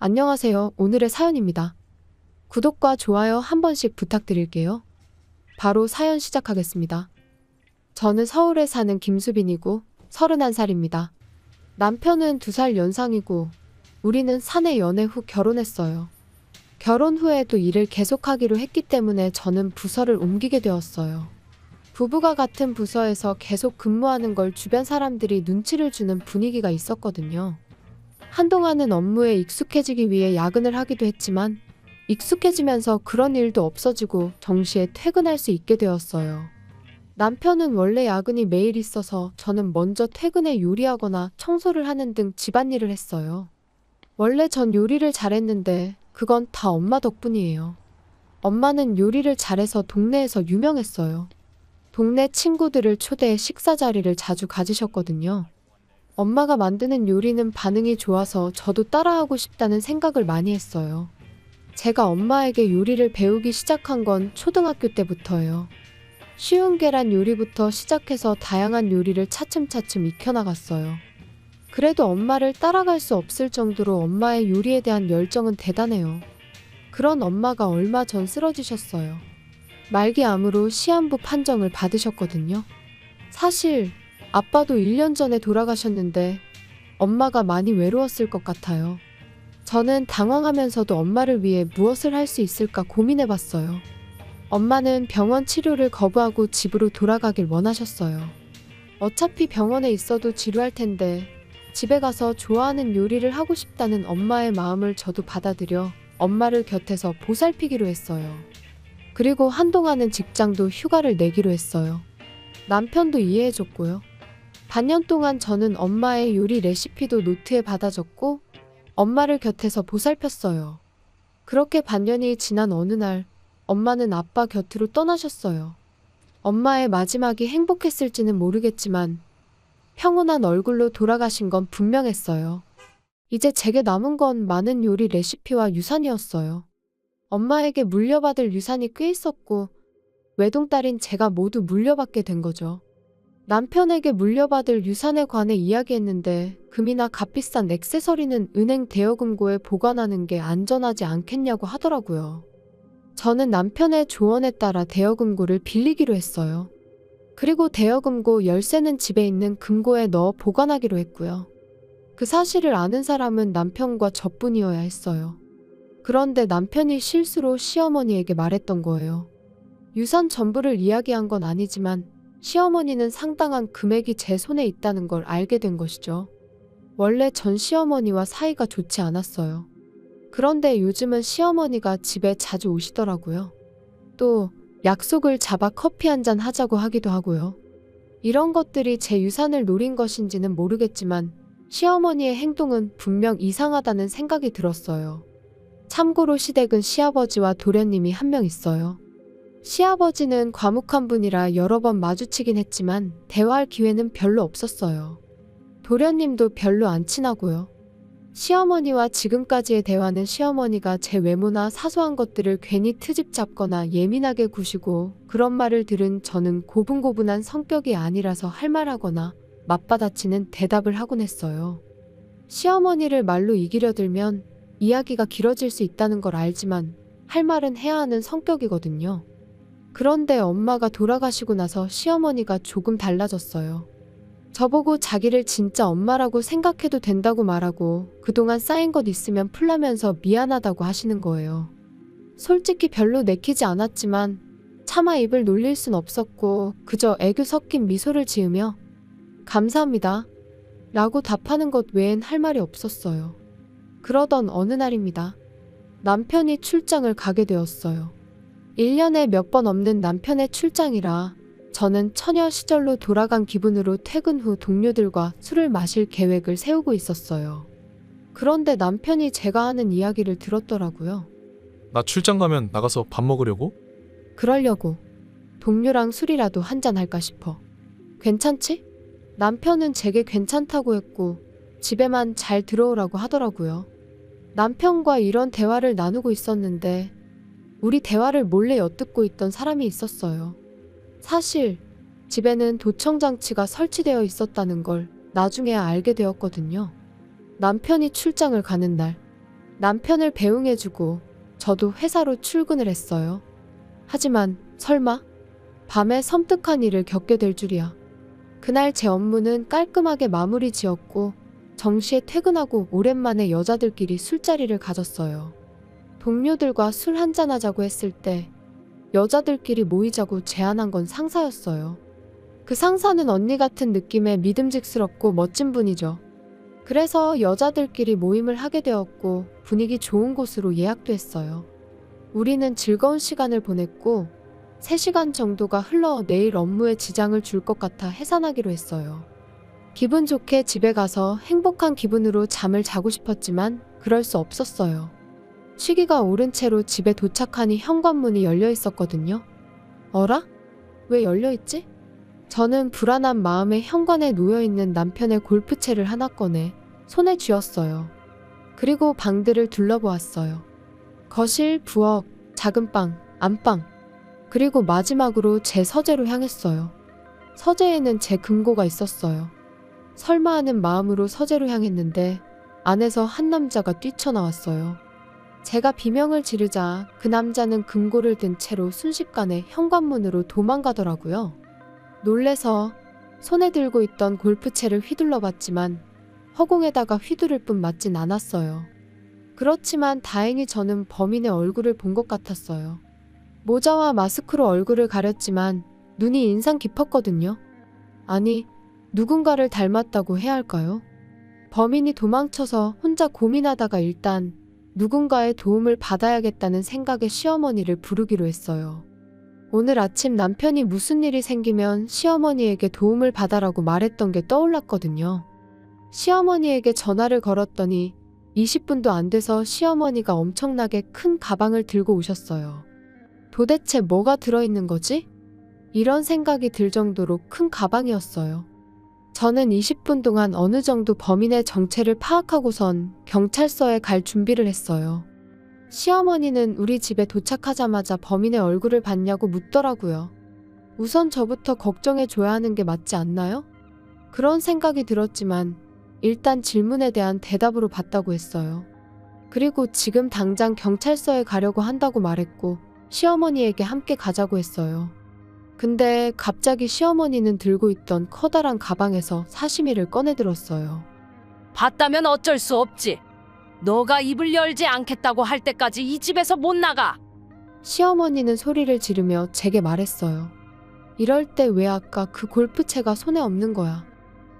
안녕하세요. 오늘의 사연입니다. 구독과 좋아요 한 번씩 부탁드릴게요. 바로 사연 시작하겠습니다. 저는 서울에 사는 김수빈이고 31살입니다. 남편은 2살 연상이고 우리는 사내 연애 후 결혼했어요. 결혼 후에도 일을 계속하기로 했기 때문에 저는 부서를 옮기게 되었어요. 부부가 같은 부서에서 계속 근무하는 걸 주변 사람들이 눈치를 주는 분위기가 있었거든요. 한동안은 업무에 익숙해지기 위해 야근을 하기도 했지만 익숙해지면서 그런 일도 없어지고 정시에 퇴근할 수 있게 되었어요. 남편은 원래 야근이 매일 있어서 저는 먼저 퇴근해 요리하거나 청소를 하는 등 집안일을 했어요. 원래 전 요리를 잘했는데 그건 다 엄마 덕분이에요. 엄마는 요리를 잘해서 동네에서 유명했어요. 동네 친구들을 초대해 식사 자리를 자주 가지셨거든요. 엄마가 만드는 요리는 반응이 좋아서 저도 따라하고 싶다는 생각을 많이 했어요. 제가 엄마에게 요리를 배우기 시작한 건 초등학교 때부터예요. 쉬운 계란 요리부터 시작해서 다양한 요리를 차츰차츰 익혀나갔어요. 그래도 엄마를 따라갈 수 없을 정도로 엄마의 요리에 대한 열정은 대단해요. 그런 엄마가 얼마 전 쓰러지셨어요. 말기암으로 시한부 판정을 받으셨거든요. 사실 아빠도 1년 전에 돌아가셨는데 엄마가 많이 외로웠을 것 같아요. 저는 당황하면서도 엄마를 위해 무엇을 할 수 있을까 고민해봤어요. 엄마는 병원 치료를 거부하고 집으로 돌아가길 원하셨어요. 어차피 병원에 있어도 지루할 텐데 집에 가서 좋아하는 요리를 하고 싶다는 엄마의 마음을 저도 받아들여 엄마를 곁에서 보살피기로 했어요. 그리고 한동안은 직장도 휴가를 내기로 했어요. 남편도 이해해줬고요. 반년 동안 저는 엄마의 요리 레시피도 노트에 받아 적고 엄마를 곁에서 보살폈어요. 그렇게 반년이 지난 어느 날 엄마는 아빠 곁으로 떠나셨어요. 엄마의 마지막이 행복했을지는 모르겠지만 평온한 얼굴로 돌아가신 건 분명했어요. 이제 제게 남은 건 많은 요리 레시피와 유산이었어요. 엄마에게 물려받을 유산이 꽤 있었고 외동딸인 제가 모두 물려받게 된 거죠. 남편에게 물려받을 유산에 관해 이야기했는데 금이나 값비싼 액세서리는 은행 대여금고에 보관하는 게 안전하지 않겠냐고 하더라고요. 저는 남편의 조언에 따라 대여금고를 빌리기로 했어요. 그리고 대여금고 열쇠는 집에 있는 금고에 넣어 보관하기로 했고요. 그 사실을 아는 사람은 남편과 저뿐이어야 했어요. 그런데 남편이 실수로 시어머니에게 말했던 거예요. 유산 전부를 이야기한 건 아니지만 시어머니는 상당한 금액이 제 손에 있다는 걸 알게 된 것이죠. 원래 전 시어머니와 사이가 좋지 않았어요. 그런데 요즘은 시어머니가 집에 자주 오시더라고요. 또 약속을 잡아 커피 한잔 하자고 하기도 하고요. 이런 것들이 제 유산을 노린 것인지는 모르겠지만 시어머니의 행동은 분명 이상하다는 생각이 들었어요. 참고로 시댁은 시아버지와 도련님이 한 명 있어요. 시아버지는 과묵한 분이라 여러 번 마주치긴 했지만 대화할 기회는 별로 없었어요. 도련님도 별로 안 친하고요. 시어머니와 지금까지의 대화는 시어머니가 제 외모나 사소한 것들을 괜히 트집 잡거나 예민하게 구시고 그런 말을 들은 저는 고분고분한 성격이 아니라서 할 말하거나 맞받아치는 대답을 하곤 했어요. 시어머니를 말로 이기려 들면 이야기가 길어질 수 있다는 걸 알지만 할 말은 해야 하는 성격이거든요. 그런데 엄마가 돌아가시고 나서 시어머니가 조금 달라졌어요. 저보고 자기를 진짜 엄마라고 생각해도 된다고 말하고 그동안 쌓인 것 있으면 풀라면서 미안하다고 하시는 거예요. 솔직히 별로 내키지 않았지만 차마 입을 놀릴 순 없었고 그저 애교 섞인 미소를 지으며 감사합니다 라고 답하는 것 외엔 할 말이 없었어요. 그러던 어느 날입니다. 남편이 출장을 가게 되었어요. 1년에 몇 번 없는 남편의 출장이라 저는 처녀 시절로 돌아간 기분으로 퇴근 후 동료들과 술을 마실 계획을 세우고 있었어요. 그런데 남편이 제가 하는 이야기를 들었더라고요. 나 출장 가면 나가서 밥 먹으려고? 그러려고. 동료랑 술이라도 한잔 할까 싶어. 괜찮지? 남편은 제게 괜찮다고 했고 집에만 잘 들어오라고 하더라고요. 남편과 이런 대화를 나누고 있었는데 우리 대화를 몰래 엿듣고 있던 사람이 있었어요. 사실 집에는 도청장치가 설치되어 있었다는 걸 나중에야 알게 되었거든요. 남편이 출장을 가는 날 남편을 배웅해주고 저도 회사로 출근을 했어요. 하지만 설마 밤에 섬뜩한 일을 겪게 될 줄이야. 그날 제 업무는 깔끔하게 마무리 지었고 정시에 퇴근하고 오랜만에 여자들끼리 술자리를 가졌어요. 동료들과 술 한잔하자고 했을 때 여자들끼리 모이자고 제안한 건 상사였어요. 그 상사는 언니 같은 느낌의 믿음직스럽고 멋진 분이죠. 그래서 여자들끼리 모임을 하게 되었고 분위기 좋은 곳으로 예약도 했어요. 우리는 즐거운 시간을 보냈고 3시간 정도가 흘러 내일 업무에 지장을 줄 것 같아 해산하기로 했어요. 기분 좋게 집에 가서 행복한 기분으로 잠을 자고 싶었지만 그럴 수 없었어요. 시기가 오른 채로 집에 도착하니 현관문이 열려 있었거든요. 어라? 왜 열려 있지? 저는 불안한 마음에 현관에 놓여있는 남편의 골프채를 하나 꺼내 손에 쥐었어요. 그리고 방들을 둘러보았어요. 거실, 부엌, 작은 방, 안방, 그리고 마지막으로 제 서재로 향했어요. 서재에는 제 금고가 있었어요. 설마 하는 마음으로 서재로 향했는데 안에서 한 남자가 뛰쳐나왔어요. 제가 비명을 지르자 그 남자는 금고를 든 채로 순식간에 현관문으로 도망가더라고요. 놀래서 손에 들고 있던 골프채를 휘둘러 봤지만 허공에다가 휘두를 뿐 맞진 않았어요. 그렇지만 다행히 저는 범인의 얼굴을 본 것 같았어요. 모자와 마스크로 얼굴을 가렸지만 눈이 인상 깊었거든요. 아니, 누군가를 닮았다고 해야 할까요? 범인이 도망쳐서 혼자 고민하다가 일단 누군가의 도움을 받아야겠다는 생각에 시어머니를 부르기로 했어요. 오늘 아침 남편이 무슨 일이 생기면 시어머니에게 도움을 받아라고 말했던 게 떠올랐거든요. 시어머니에게 전화를 걸었더니 20분도 안 돼서 시어머니가 엄청나게 큰 가방을 들고 오셨어요. 도대체 뭐가 들어있는 거지? 이런 생각이 들 정도로 큰 가방이었어요. 저는 20분 동안 어느 정도 범인의 정체를 파악하고선 경찰서에 갈 준비를 했어요. 시어머니는 우리 집에 도착하자마자 범인의 얼굴을 봤냐고 묻더라고요. 우선 저부터 걱정해줘야 하는 게 맞지 않나요? 그런 생각이 들었지만 일단 질문에 대한 대답으로 봤다고 했어요. 그리고 지금 당장 경찰서에 가려고 한다고 말했고 시어머니에게 함께 가자고 했어요. 근데 갑자기 시어머니는 들고 있던 커다란 가방에서 사시미를 꺼내 들었어요. 봤다면 어쩔 수 없지. 너가 입을 열지 않겠다고 할 때까지 이 집에서 못 나가. 시어머니는 소리를 지르며 제게 말했어요. 이럴 때 왜 아까 그 골프채가 손에 없는 거야.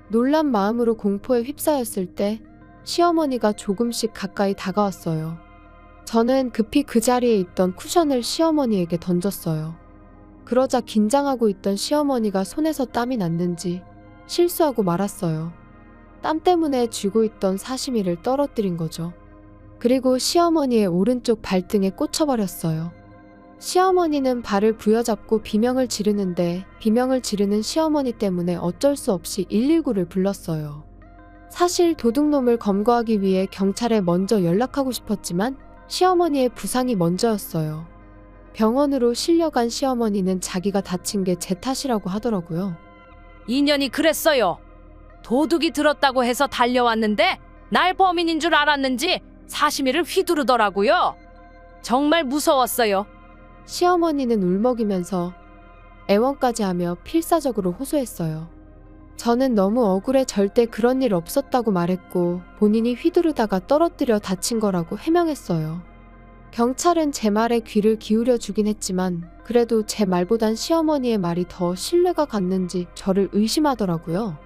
놀란 마음으로 공포에 휩싸였을 때 시어머니가 조금씩 가까이 다가왔어요. 저는 급히 그 자리에 있던 쿠션을 시어머니에게 던졌어요. 그러자 긴장하고 있던 시어머니가 손에서 땀이 났는지 실수하고 말았어요. 땀 때문에 쥐고 있던 사시미를 떨어뜨린 거죠. 그리고 시어머니의 오른쪽 발등에 꽂혀버렸어요. 시어머니는 발을 부여잡고 비명을 지르는데 비명을 지르는 시어머니 때문에 어쩔 수 없이 119를 불렀어요. 사실 도둑놈을 검거하기 위해 경찰에 먼저 연락하고 싶었지만 시어머니의 부상이 먼저였어요. 병원으로 실려간 시어머니는 자기가 다친 게 제 탓이라고 하더라고요. 인연이 그랬어요. 도둑이 들었다고 해서 달려왔는데 날 범인인 줄 알았는지 사시미를 휘두르더라고요. 정말 무서웠어요. 시어머니는 울먹이면서 애원까지 하며 필사적으로 호소했어요. 저는 너무 억울해 절대 그런 일 없었다고 말했고 본인이 휘두르다가 떨어뜨려 다친 거라고 해명했어요. 경찰은 제 말에 귀를 기울여 주긴 했지만 그래도 제 말보단 시어머니의 말이 더 신뢰가 갔는지 저를 의심하더라고요.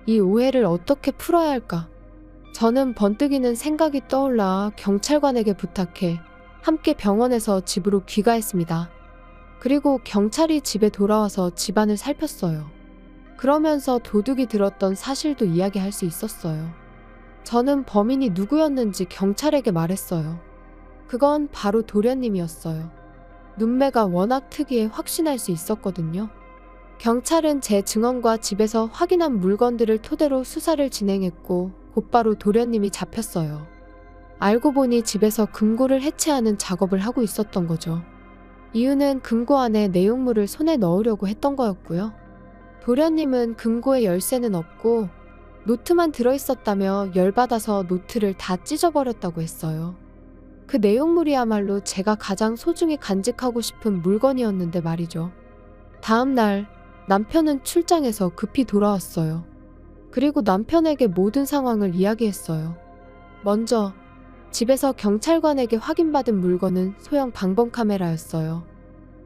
이 오해를 어떻게 풀어야 할까? 저는 번뜩이는 생각이 떠올라 경찰관에게 부탁해 함께 병원에서 집으로 귀가했습니다. 그리고 경찰이 집에 돌아와서 집안을 살폈어요. 그러면서 도둑이 들었던 사실도 이야기할 수 있었어요. 저는 범인이 누구였는지 경찰에게 말했어요. 그건 바로 도련님이었어요. 눈매가 워낙 특이해 확신할 수 있었거든요. 경찰은 제 증언과 집에서 확인한 물건들을 토대로 수사를 진행했고 곧바로 도련님이 잡혔어요. 알고 보니 집에서 금고를 해체하는 작업을 하고 있었던 거죠. 이유는 금고 안에 내용물을 손에 넣으려고 했던 거였고요. 도련님은 금고에 열쇠는 없고 노트만 들어있었다며 열받아서 노트를 다 찢어버렸다고 했어요. 그 내용물이야말로 제가 가장 소중히 간직하고 싶은 물건이었는데 말이죠. 다음 날 남편은 출장에서 급히 돌아왔어요. 그리고 남편에게 모든 상황을 이야기했어요. 먼저 집에서 경찰관에게 확인받은 물건은 소형 방범 카메라였어요.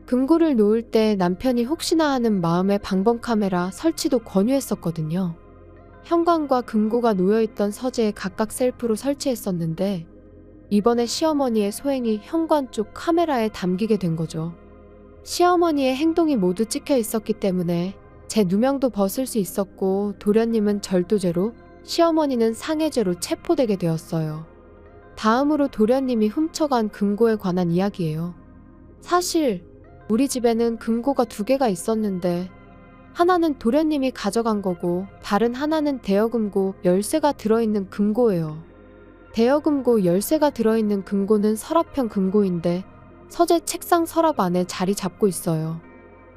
금고를 놓을 때 남편이 혹시나 하는 마음에 방범 카메라 설치도 권유했었거든요. 현관과 금고가 놓여있던 서재에 각각 셀프로 설치했었는데 이번에 시어머니의 소행이 현관 쪽 카메라에 담기게 된 거죠. 시어머니의 행동이 모두 찍혀 있었기 때문에 제 누명도 벗을 수 있었고 도련님은 절도죄로, 시어머니는 상해죄로 체포되게 되었어요. 다음으로 도련님이 훔쳐간 금고에 관한 이야기예요. 사실 우리 집에는 금고가 2개가 있었는데 하나는 도련님이 가져간 거고 다른 하나는 대여금고 열쇠가 들어있는 금고예요. 대여금고 열쇠가 들어있는 금고는 서랍형 금고인데 서재 책상 서랍 안에 자리 잡고 있어요.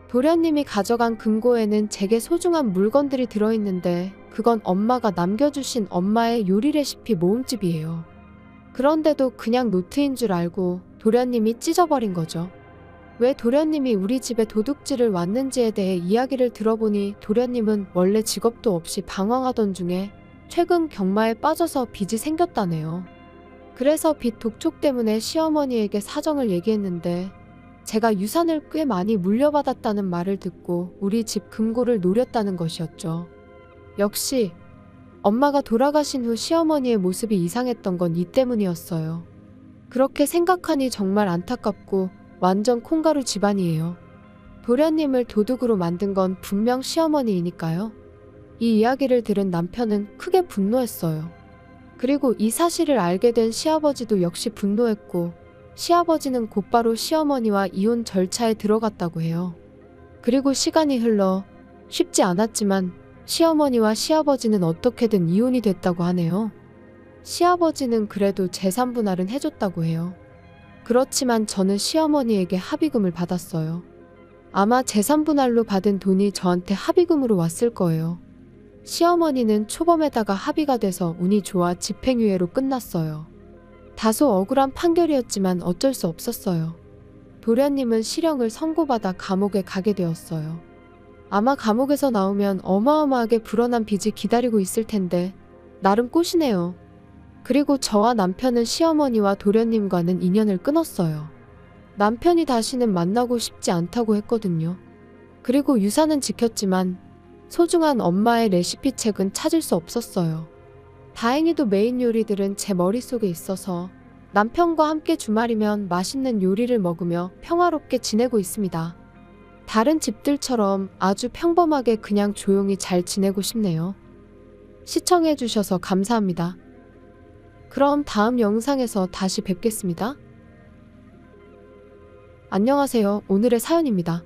도련님이 가져간 금고에는 제게 소중한 물건들이 들어있는데 그건 엄마가 남겨주신 엄마의 요리 레시피 모음집이에요. 그런데도 그냥 노트인 줄 알고 도련님이 찢어버린 거죠. 왜 도련님이 우리 집에 도둑질을 왔는지에 대해 이야기를 들어보니 도련님은 원래 직업도 없이 방황하던 중에 최근 경마에 빠져서 빚이 생겼다네요. 그래서 빚 독촉 때문에 시어머니에게 사정을 얘기했는데 제가 유산을 꽤 많이 물려받았다는 말을 듣고 우리 집 금고를 노렸다는 것이었죠. 역시 엄마가 돌아가신 후 시어머니의 모습이 이상했던 건 이 때문이었어요. 그렇게 생각하니 정말 안타깝고 완전 콩가루 집안이에요. 도련님을 도둑으로 만든 건 분명 시어머니이니까요. 이 이야기를 들은 남편은 크게 분노했어요. 그리고 이 사실을 알게 된 시아버지도 역시 분노했고 시아버지는 곧바로 시어머니와 이혼 절차에 들어갔다고 해요. 그리고 시간이 흘러 쉽지 않았지만 시어머니와 시아버지는 어떻게든 이혼이 됐다고 하네요. 시아버지는 그래도 재산 분할은 해줬다고 해요. 그렇지만 저는 시어머니에게 합의금을 받았어요. 아마 재산 분할로 받은 돈이 저한테 합의금으로 왔을 거예요. 시어머니는 초범에다가 합의가 돼서 운이 좋아 집행유예로 끝났어요. 다소 억울한 판결이었지만 어쩔 수 없었어요. 도련님은 실형을 선고받아 감옥에 가게 되었어요. 아마 감옥에서 나오면 어마어마하게 불어난 빚이 기다리고 있을 텐데 나름 꼬시네요. 그리고 저와 남편은 시어머니와 도련님과는 인연을 끊었어요. 남편이 다시는 만나고 싶지 않다고 했거든요. 그리고 유산은 지켰지만 소중한 엄마의 레시피 책은 찾을 수 없었어요. 다행히도 메인 요리들은 제 머릿속에 있어서 남편과 함께 주말이면 맛있는 요리를 먹으며 평화롭게 지내고 있습니다. 다른 집들처럼 아주 평범하게 그냥 조용히 잘 지내고 싶네요. 시청해주셔서 감사합니다. 그럼 다음 영상에서 다시 뵙겠습니다. 안녕하세요. 오늘의 사연입니다.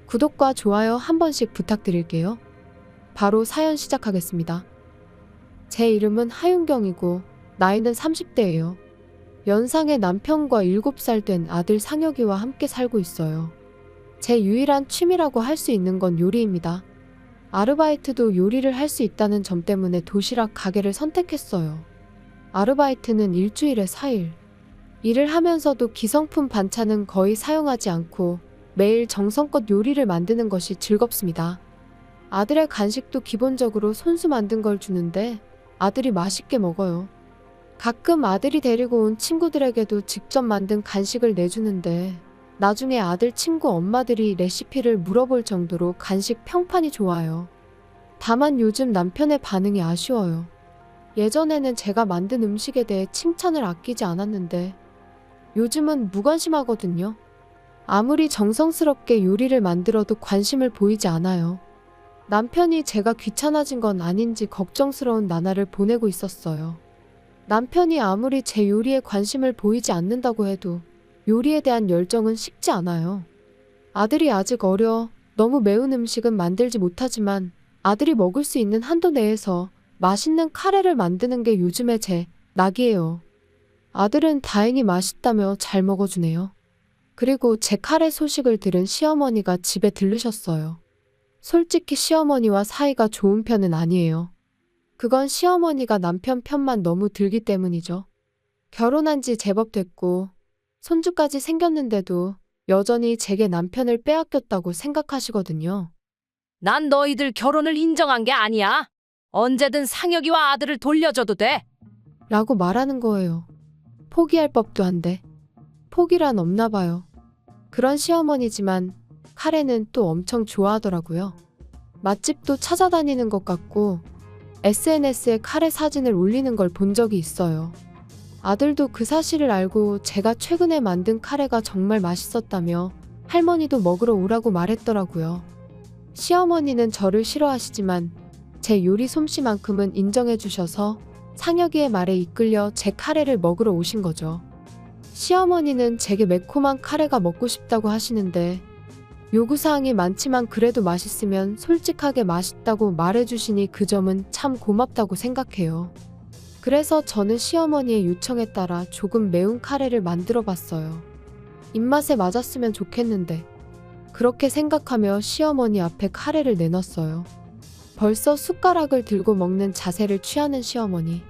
구독과 좋아요 한 번씩 부탁드릴게요. 바로 사연 시작하겠습니다. 제 이름은 하윤경이고 나이는 30대예요. 연상의 남편과 7살 된 아들 상혁이와 함께 살고 있어요. 제 유일한 취미라고 할 수 있는 건 요리입니다. 아르바이트도 요리를 할 수 있다는 점 때문에 도시락 가게를 선택했어요. 아르바이트는 일주일에 4일. 일을 하면서도 기성품 반찬은 거의 사용하지 않고 매일 정성껏 요리를 만드는 것이 즐겁습니다. 아들의 간식도 기본적으로 손수 만든 걸 주는데 아들이 맛있게 먹어요. 가끔 아들이 데리고 온 친구들에게도 직접 만든 간식을 내주는데 나중에 아들 친구 엄마들이 레시피를 물어볼 정도로 간식 평판이 좋아요. 다만 요즘 남편의 반응이 아쉬워요. 예전에는 제가 만든 음식에 대해 칭찬을 아끼지 않았는데 요즘은 무관심하거든요. 아무리 정성스럽게 요리를 만들어도 관심을 보이지 않아요. 남편이 제가 귀찮아진 건 아닌지 걱정스러운 나날을 보내고 있었어요. 남편이 아무리 제 요리에 관심을 보이지 않는다고 해도 요리에 대한 열정은 식지 않아요. 아들이 아직 어려 너무 매운 음식은 만들지 못하지만 아들이 먹을 수 있는 한도 내에서 맛있는 카레를 만드는 게 요즘의 제 낙이에요. 아들은 다행히 맛있다며 잘 먹어주네요. 그리고 제 카레 소식을 들은 시어머니가 집에 들르셨어요. 솔직히 시어머니와 사이가 좋은 편은 아니에요. 그건 시어머니가 남편 편만 너무 들기 때문이죠. 결혼한 지 제법 됐고 손주까지 생겼는데도 여전히 제게 남편을 빼앗겼다고 생각하시거든요. 난 너희들 결혼을 인정한 게 아니야. 언제든 상혁이와 아들을 돌려줘도 돼. 라고 말하는 거예요. 포기할 법도 한데 포기란 없나 봐요. 그런 시어머니지만 카레는 또 엄청 좋아하더라고요. 맛집도 찾아다니는 것 같고 SNS에 카레 사진을 올리는 걸 본 적이 있어요. 아들도 그 사실을 알고 제가 최근에 만든 카레가 정말 맛있었다며 할머니도 먹으러 오라고 말했더라고요. 시어머니는 저를 싫어하시지만 제 요리 솜씨만큼은 인정해 주셔서 상혁이의 말에 이끌려 제 카레를 먹으러 오신 거죠. 시어머니는 제게 매콤한 카레가 먹고 싶다고 하시는데 요구사항이 많지만 그래도 맛있으면 솔직하게 맛있다고 말해주시니 그 점은 참 고맙다고 생각해요. 그래서 저는 시어머니의 요청에 따라 조금 매운 카레를 만들어 봤어요. 입맛에 맞았으면 좋겠는데 그렇게 생각하며 시어머니 앞에 카레를 내놨어요. 벌써 숟가락을 들고 먹는 자세를 취하는 시어머니.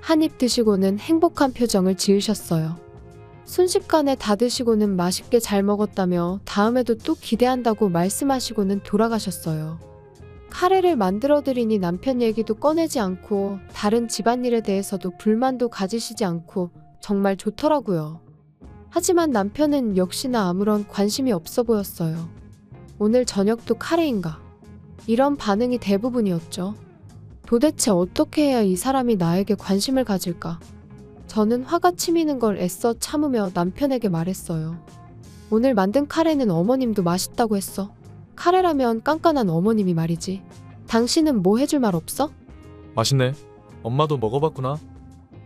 한 입 드시고는 행복한 표정을 지으셨어요. 순식간에 다 드시고는 맛있게 잘 먹었다며 다음에도 또 기대한다고 말씀하시고는 돌아가셨어요. 카레를 만들어드리니 남편 얘기도 꺼내지 않고 다른 집안일에 대해서도 불만도 가지시지 않고 정말 좋더라고요. 하지만 남편은 역시나 아무런 관심이 없어 보였어요. 오늘 저녁도 카레인가? 이런 반응이 대부분이었죠. 도대체 어떻게 해야 이 사람이 나에게 관심을 가질까? 저는 화가 치미는 걸 애써 참으며 남편에게 말했어요. 오늘 만든 카레는 어머님도 맛있다고 했어. 카레라면 깐깐한 어머님이 말이지. 당신은 뭐 해줄 말 없어? 맛있네. 엄마도 먹어봤구나.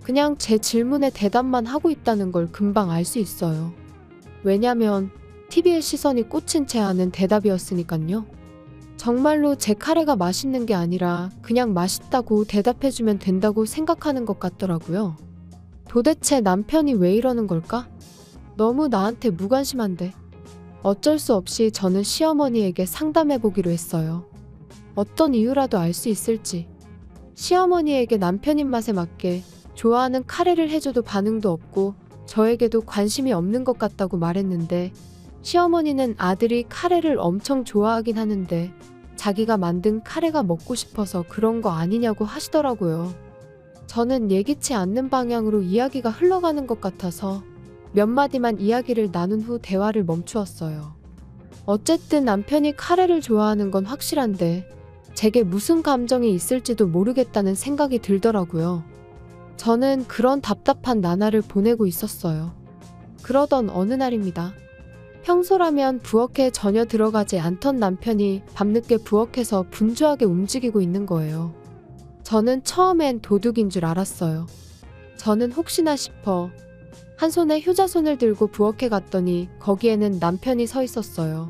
그냥 제 질문에 대답만 하고 있다는 걸 금방 알 수 있어요. 왜냐면 TV의 시선이 꽂힌 채 하는 대답이었으니깐요. 정말로 제 카레가 맛있는 게 아니라 그냥 맛있다고 대답해주면 된다고 생각하는 것 같더라고요. 도대체 남편이 왜 이러는 걸까? 너무 나한테 무관심한데. 어쩔 수 없이 저는 시어머니에게 상담해보기로 했어요. 어떤 이유라도 알 수 있을지. 시어머니에게 남편 입맛에 맞게 좋아하는 카레를 해줘도 반응도 없고 저에게도 관심이 없는 것 같다고 말했는데 시어머니는 아들이 카레를 엄청 좋아하긴 하는데 자기가 만든 카레가 먹고 싶어서 그런 거 아니냐고 하시더라고요. 저는 예기치 않는 방향으로 이야기가 흘러가는 것 같아서 몇 마디만 이야기를 나눈 후 대화를 멈추었어요. 어쨌든 남편이 카레를 좋아하는 건 확실한데 제게 무슨 감정이 있을지도 모르겠다는 생각이 들더라고요. 저는 그런 답답한 나날을 보내고 있었어요. 그러던 어느 날입니다. 평소라면 부엌에 전혀 들어가지 않던 남편이 밤늦게 부엌에서 분주하게 움직이고 있는 거예요. 저는 처음엔 도둑인 줄 알았어요. 저는 혹시나 싶어 한 손에 효자손을 들고 부엌에 갔더니 거기에는 남편이 서 있었어요.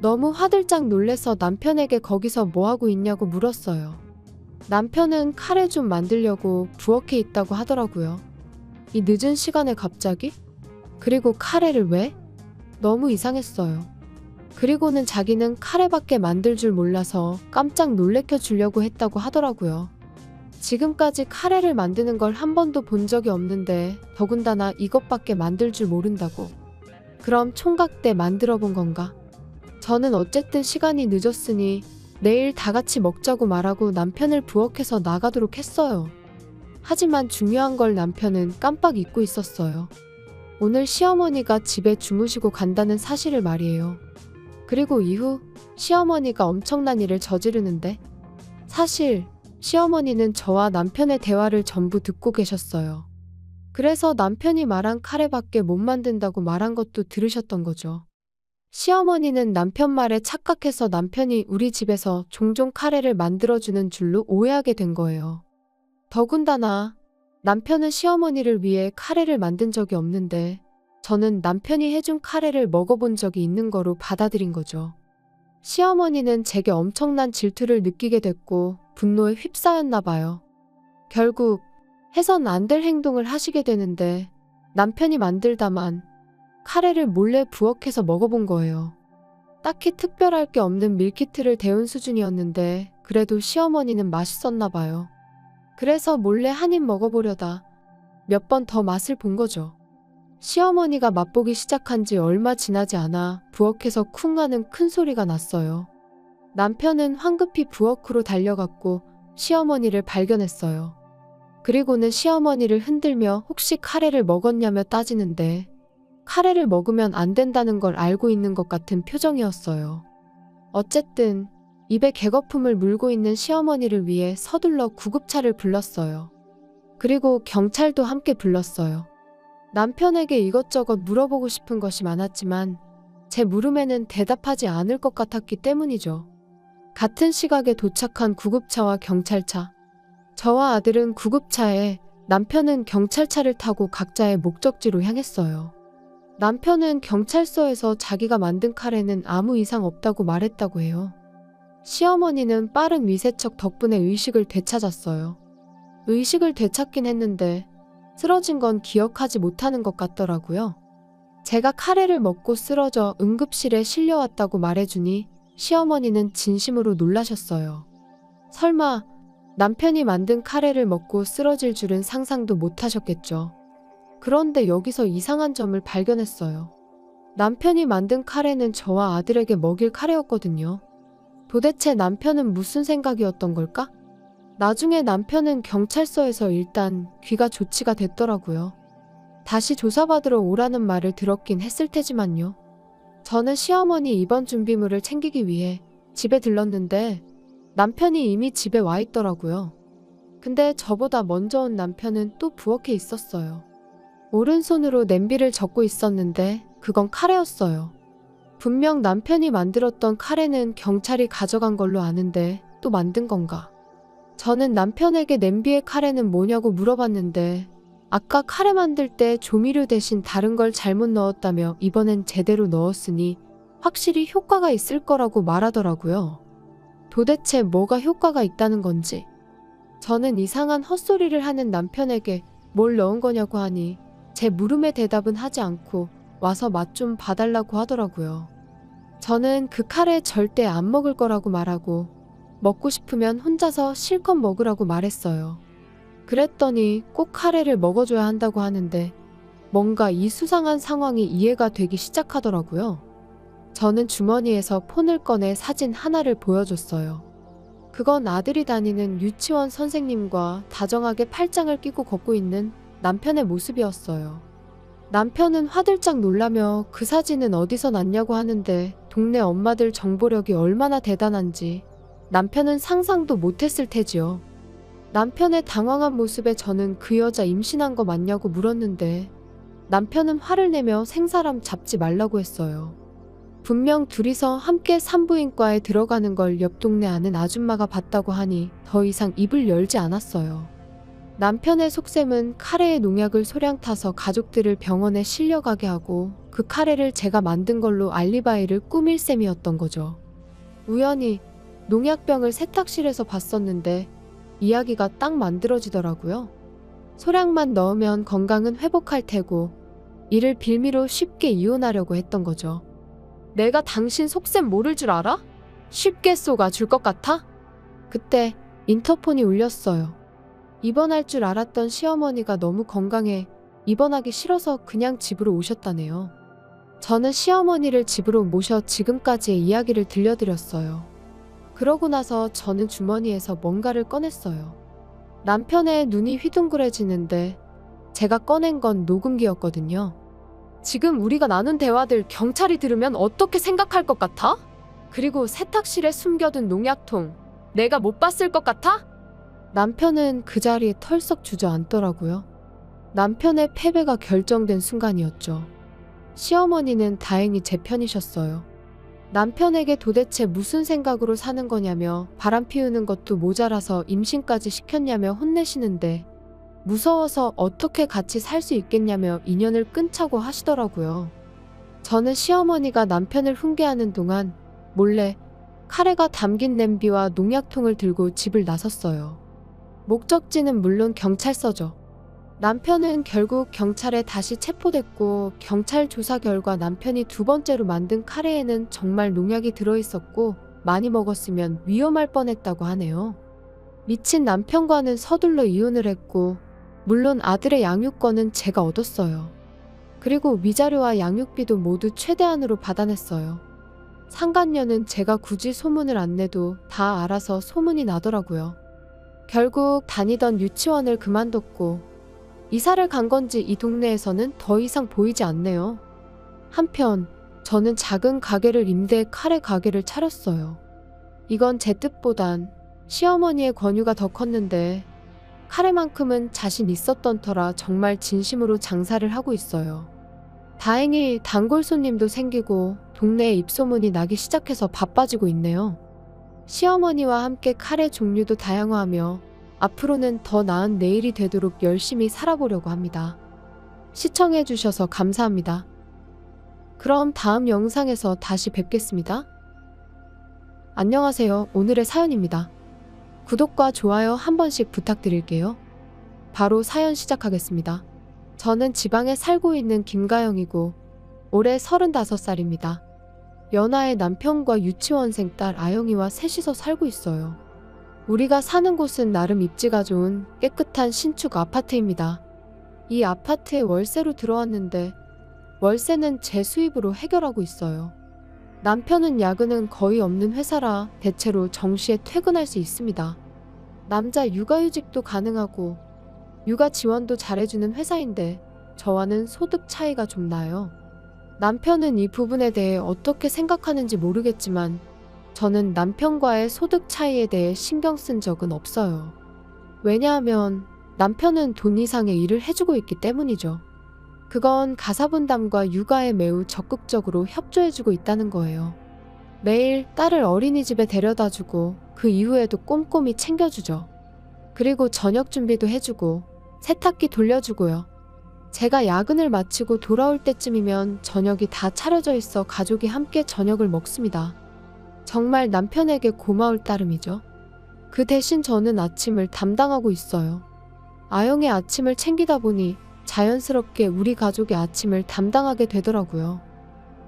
너무 화들짝 놀래서 남편에게 거기서 뭐하고 있냐고 물었어요. 남편은 카레 좀 만들려고 부엌에 있다고 하더라고요. 이 늦은 시간에 갑자기? 그리고 카레를 왜? 너무 이상했어요. 그리고는 자기는 카레밖에 만들 줄 몰라서 깜짝 놀래켜 주려고 했다고 하더라고요. 지금까지 카레를 만드는 걸 한 번도 본 적이 없는데 더군다나 이것밖에 만들 줄 모른다고. 그럼 총각 때 만들어 본 건가? 저는 어쨌든 시간이 늦었으니 내일 다 같이 먹자고 말하고 남편을 부엌에서 나가도록 했어요. 하지만 중요한 걸 남편은 깜빡 잊고 있었어요. 오늘 시어머니가 집에 주무시고 간다는 사실을 말이에요. 그리고 이후 시어머니가 엄청난 일을 저지르는데 사실 시어머니는 저와 남편의 대화를 전부 듣고 계셨어요. 그래서 남편이 말한 카레밖에 못 만든다고 말한 것도 들으셨던 거죠. 시어머니는 남편 말에 착각해서 남편이 우리 집에서 종종 카레를 만들어주는 줄로 오해하게 된 거예요. 더군다나 남편은 시어머니를 위해 카레를 만든 적이 없는데 저는 남편이 해준 카레를 먹어본 적이 있는 거로 받아들인 거죠. 시어머니는 제게 엄청난 질투를 느끼게 됐고 분노에 휩싸였나 봐요. 결국 해선 안 될 행동을 하시게 되는데 남편이 만들다만 카레를 몰래 부엌에서 먹어본 거예요. 딱히 특별할 게 없는 밀키트를 데운 수준이었는데 그래도 시어머니는 맛있었나 봐요. 그래서 몰래 한 입 먹어보려다 몇 번 더 맛을 본 거죠. 시어머니가 맛보기 시작한 지 얼마 지나지 않아 부엌에서 쿵 하는 큰 소리가 났어요. 남편은 황급히 부엌으로 달려갔고 시어머니를 발견했어요. 그리고는 시어머니를 흔들며 혹시 카레를 먹었냐며 따지는데 카레를 먹으면 안 된다는 걸 알고 있는 것 같은 표정이었어요. 어쨌든 입에 개거품을 물고 있는 시어머니를 위해 서둘러 구급차를 불렀어요. 그리고 경찰도 함께 불렀어요. 남편에게 이것저것 물어보고 싶은 것이 많았지만 제 물음에는 대답하지 않을 것 같았기 때문이죠. 같은 시각에 도착한 구급차와 경찰차. 저와 아들은 구급차에, 남편은 경찰차를 타고 각자의 목적지로 향했어요. 남편은 경찰서에서 자기가 만든 카레는 아무 이상 없다고 말했다고 해요. 시어머니는 빠른 위세척 덕분에 의식을 되찾았어요. 의식을 되찾긴 했는데 쓰러진 건 기억하지 못하는 것 같더라고요. 제가 카레를 먹고 쓰러져 응급실에 실려왔다고 말해주니 시어머니는 진심으로 놀라셨어요. 설마 남편이 만든 카레를 먹고 쓰러질 줄은 상상도 못하셨겠죠. 그런데 여기서 이상한 점을 발견했어요. 남편이 만든 카레는 저와 아들에게 먹일 카레였거든요. 도대체 남편은 무슨 생각이었던 걸까? 나중에 남편은 경찰서에서 일단 귀가 조치가 됐더라고요. 다시 조사받으러 오라는 말을 들었긴 했을 테지만요. 저는 시어머니 입원 준비물을 챙기기 위해 집에 들렀는데 남편이 이미 집에 와 있더라고요. 근데 저보다 먼저 온 남편은 또 부엌에 있었어요. 오른손으로 냄비를 젓고 있었는데 그건 카레였어요. 분명 남편이 만들었던 카레는 경찰이 가져간 걸로 아는데 또 만든 건가? 저는 남편에게 냄비에 카레는 뭐냐고 물어봤는데 아까 카레 만들 때 조미료 대신 다른 걸 잘못 넣었다며 이번엔 제대로 넣었으니 확실히 효과가 있을 거라고 말하더라고요. 도대체 뭐가 효과가 있다는 건지. 저는 이상한 헛소리를 하는 남편에게 뭘 넣은 거냐고 하니 제 물음에 대답은 하지 않고 와서 맛 좀 봐달라고 하더라고요. 저는 그 카레 절대 안 먹을 거라고 말하고 먹고 싶으면 혼자서 실컷 먹으라고 말했어요. 그랬더니 꼭 카레를 먹어줘야 한다고 하는데 뭔가 이 수상한 상황이 이해가 되기 시작하더라고요. 저는 주머니에서 폰을 꺼내 사진 하나를 보여줬어요. 그건 아들이 다니는 유치원 선생님과 다정하게 팔짱을 끼고 걷고 있는 남편의 모습이었어요. 남편은 화들짝 놀라며 그 사진은 어디서 났냐고 하는데 동네 엄마들 정보력이 얼마나 대단한지 남편은 상상도 못했을 테지요. 남편의 당황한 모습에 저는 그 여자 임신한 거 맞냐고 물었는데 남편은 화를 내며 생사람 잡지 말라고 했어요. 분명 둘이서 함께 산부인과에 들어가는 걸 옆 동네 아는 아줌마가 봤다고 하니 더 이상 입을 열지 않았어요. 남편의 속셈은 카레에 농약을 소량 타서 가족들을 병원에 실려가게 하고 그 카레를 제가 만든 걸로 알리바이를 꾸밀 셈이었던 거죠. 우연히 농약병을 세탁실에서 봤었는데 이야기가 딱 만들어지더라고요. 소량만 넣으면 건강은 회복할 테고 이를 빌미로 쉽게 이혼하려고 했던 거죠. 내가 당신 속셈 모를 줄 알아? 쉽게 쏘가줄 것 같아? 그때 인터폰이 울렸어요. 입원할 줄 알았던 시어머니가 너무 건강해 입원하기 싫어서 그냥 집으로 오셨다네요. 저는 시어머니를 집으로 모셔 지금까지의 이야기를 들려드렸어요. 그러고 나서 저는 주머니에서 뭔가를 꺼냈어요. 남편의 눈이 휘둥그레지는데 제가 꺼낸 건 녹음기였거든요. 지금 우리가 나눈 대화들 경찰이 들으면 어떻게 생각할 것 같아? 그리고 세탁실에 숨겨둔 농약통 내가 못 봤을 것 같아? 남편은 그 자리에 털썩 주저앉더라고요. 남편의 패배가 결정된 순간이었죠. 시어머니는 다행히 제 편이셨어요. 남편에게 도대체 무슨 생각으로 사는 거냐며 바람 피우는 것도 모자라서 임신까지 시켰냐며 혼내시는데 무서워서 어떻게 같이 살 수 있겠냐며 인연을 끊자고 하시더라고요. 저는 시어머니가 남편을 훈계하는 동안 몰래 카레가 담긴 냄비와 농약통을 들고 집을 나섰어요. 목적지는 물론 경찰서죠. 남편은 결국 경찰에 다시 체포됐고 경찰 조사 결과 남편이 두 번째로 만든 카레에는 정말 농약이 들어있었고 많이 먹었으면 위험할 뻔했다고 하네요. 미친 남편과는 서둘러 이혼을 했고, 물론 아들의 양육권은 제가 얻었어요. 그리고 위자료와 양육비도 모두 최대한으로 받아냈어요. 상간녀는 제가 굳이 소문을 안 내도 다 알아서 소문이 나더라고요. 결국 다니던 유치원을 그만뒀고 이사를 간 건지 이 동네에서는 더 이상 보이지 않네요. 한편 저는 작은 가게를 임대해 카레 가게를 차렸어요. 이건 제 뜻보단 시어머니의 권유가 더 컸는데 카레만큼은 자신 있었던 터라 정말 진심으로 장사를 하고 있어요. 다행히 단골 손님도 생기고 동네에 입소문이 나기 시작해서 바빠지고 있네요. 시어머니와 함께 카레 종류도 다양화하며 앞으로는 더 나은 내일이 되도록 열심히 살아보려고 합니다. 시청해주셔서 감사합니다. 그럼 다음 영상에서 다시 뵙겠습니다. 안녕하세요. 오늘의 사연입니다. 구독과 좋아요 한 번씩 부탁드릴게요. 바로 사연 시작하겠습니다. 저는 지방에 살고 있는 김가영이고 올해 35살입니다. 연하의 남편과 유치원생 딸 아영이와 셋이서 살고 있어요. 우리가 사는 곳은 나름 입지가 좋은 깨끗한 신축 아파트입니다. 이 아파트에 월세로 들어왔는데 월세는 제 수입으로 해결하고 있어요. 남편은 야근은 거의 없는 회사라 대체로 정시에 퇴근할 수 있습니다. 남자 육아휴직도 가능하고 육아 지원도 잘해주는 회사인데 저와는 소득 차이가 좀 나요. 남편은 이 부분에 대해 어떻게 생각하는지 모르겠지만 저는 남편과의 소득 차이에 대해 신경 쓴 적은 없어요. 왜냐하면 남편은 돈 이상의 일을 해주고 있기 때문이죠. 그건 가사분담과 육아에 매우 적극적으로 협조해주고 있다는 거예요. 매일 딸을 어린이집에 데려다주고 그 이후에도 꼼꼼히 챙겨주죠. 그리고 저녁 준비도 해주고 세탁기 돌려주고요. 제가 야근을 마치고 돌아올 때쯤이면 저녁이 다 차려져 있어 가족이 함께 저녁을 먹습니다. 정말 남편에게 고마울 따름이죠. 그 대신 저는 아침을 담당하고 있어요. 아영의 아침을 챙기다 보니 자연스럽게 우리 가족의 아침을 담당하게 되더라고요.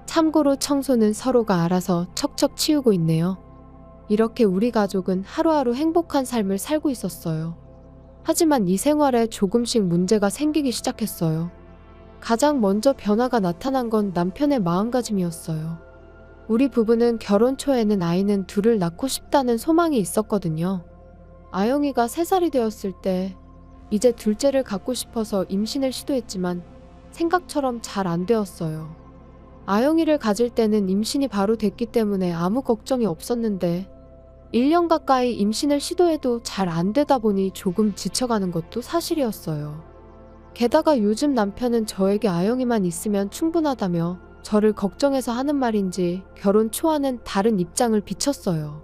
참고로 청소는 서로가 알아서 척척 치우고 있네요. 이렇게 우리 가족은 하루하루 행복한 삶을 살고 있었어요. 하지만 이 생활에 조금씩 문제가 생기기 시작했어요. 가장 먼저 변화가 나타난 건 남편의 마음가짐이었어요. 우리 부부는 결혼 초에는 아이는 둘을 낳고 싶다는 소망이 있었거든요. 아영이가 3살이 되었을 때 이제 둘째를 갖고 싶어서 임신을 시도했지만 생각처럼 잘 안 되었어요. 아영이를 가질 때는 임신이 바로 됐기 때문에 아무 걱정이 없었는데 1년 가까이 임신을 시도해도 잘 안 되다 보니 조금 지쳐가는 것도 사실이었어요. 게다가 요즘 남편은 저에게 아영이만 있으면 충분하다며 저를 걱정해서 하는 말인지 결혼 초와는 다른 입장을 비췄어요.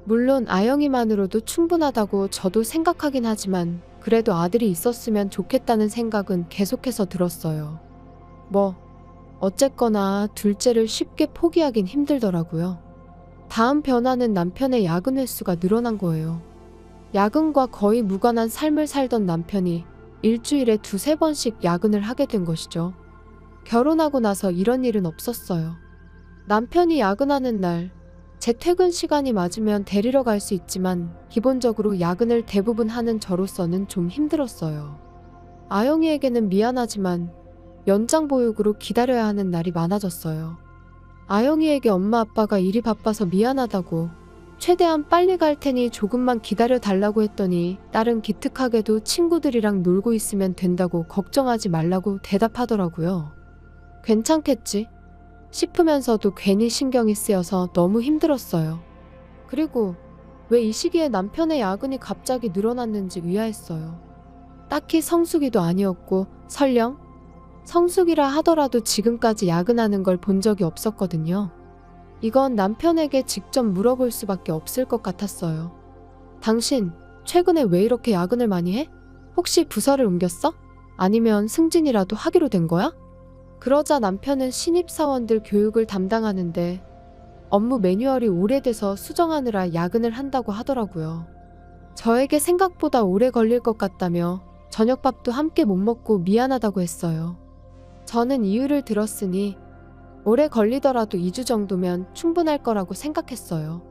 물론 아영이만으로도 충분하다고 저도 생각하긴 하지만 그래도 아들이 있었으면 좋겠다는 생각은 계속해서 들었어요. 어쨌거나 둘째를 쉽게 포기하긴 힘들더라고요. 다음 변화는 남편의 야근 횟수가 늘어난 거예요. 야근과 거의 무관한 삶을 살던 남편이 일주일에 2-3번씩 야근을 하게 된 것이죠. 결혼하고 나서 이런 일은 없었어요. 남편이 야근하는 날, 제 퇴근 시간이 맞으면 데리러 갈 수 있지만 기본적으로 야근을 대부분 하는 저로서는 좀 힘들었어요. 아영이에게는 미안하지만 연장 보육으로 기다려야 하는 날이 많아졌어요. 아영이에게 엄마 아빠가 일이 바빠서 미안하다고 최대한 빨리 갈 테니 조금만 기다려 달라고 했더니 딸은 기특하게도 친구들이랑 놀고 있으면 된다고 걱정하지 말라고 대답하더라고요. 괜찮겠지? 싶으면서도 괜히 신경이 쓰여서 너무 힘들었어요. 그리고 왜 이 시기에 남편의 야근이 갑자기 늘어났는지 의아했어요. 딱히 성수기도 아니었고 설령 성수기라 하더라도 지금까지 야근하는 걸 본 적이 없었거든요. 이건 남편에게 직접 물어볼 수밖에 없을 것 같았어요. 당신 최근에 왜 이렇게 야근을 많이 해? 혹시 부서를 옮겼어? 아니면 승진이라도 하기로 된 거야? 그러자 남편은 신입사원들 교육을 담당하는데 업무 매뉴얼이 오래돼서 수정하느라 야근을 한다고 하더라고요. 저에게 생각보다 오래 걸릴 것 같다며 저녁밥도 함께 못 먹고 미안하다고 했어요. 저는 이유를 들었으니 오래 걸리더라도 2주 정도면 충분할 거라고 생각했어요.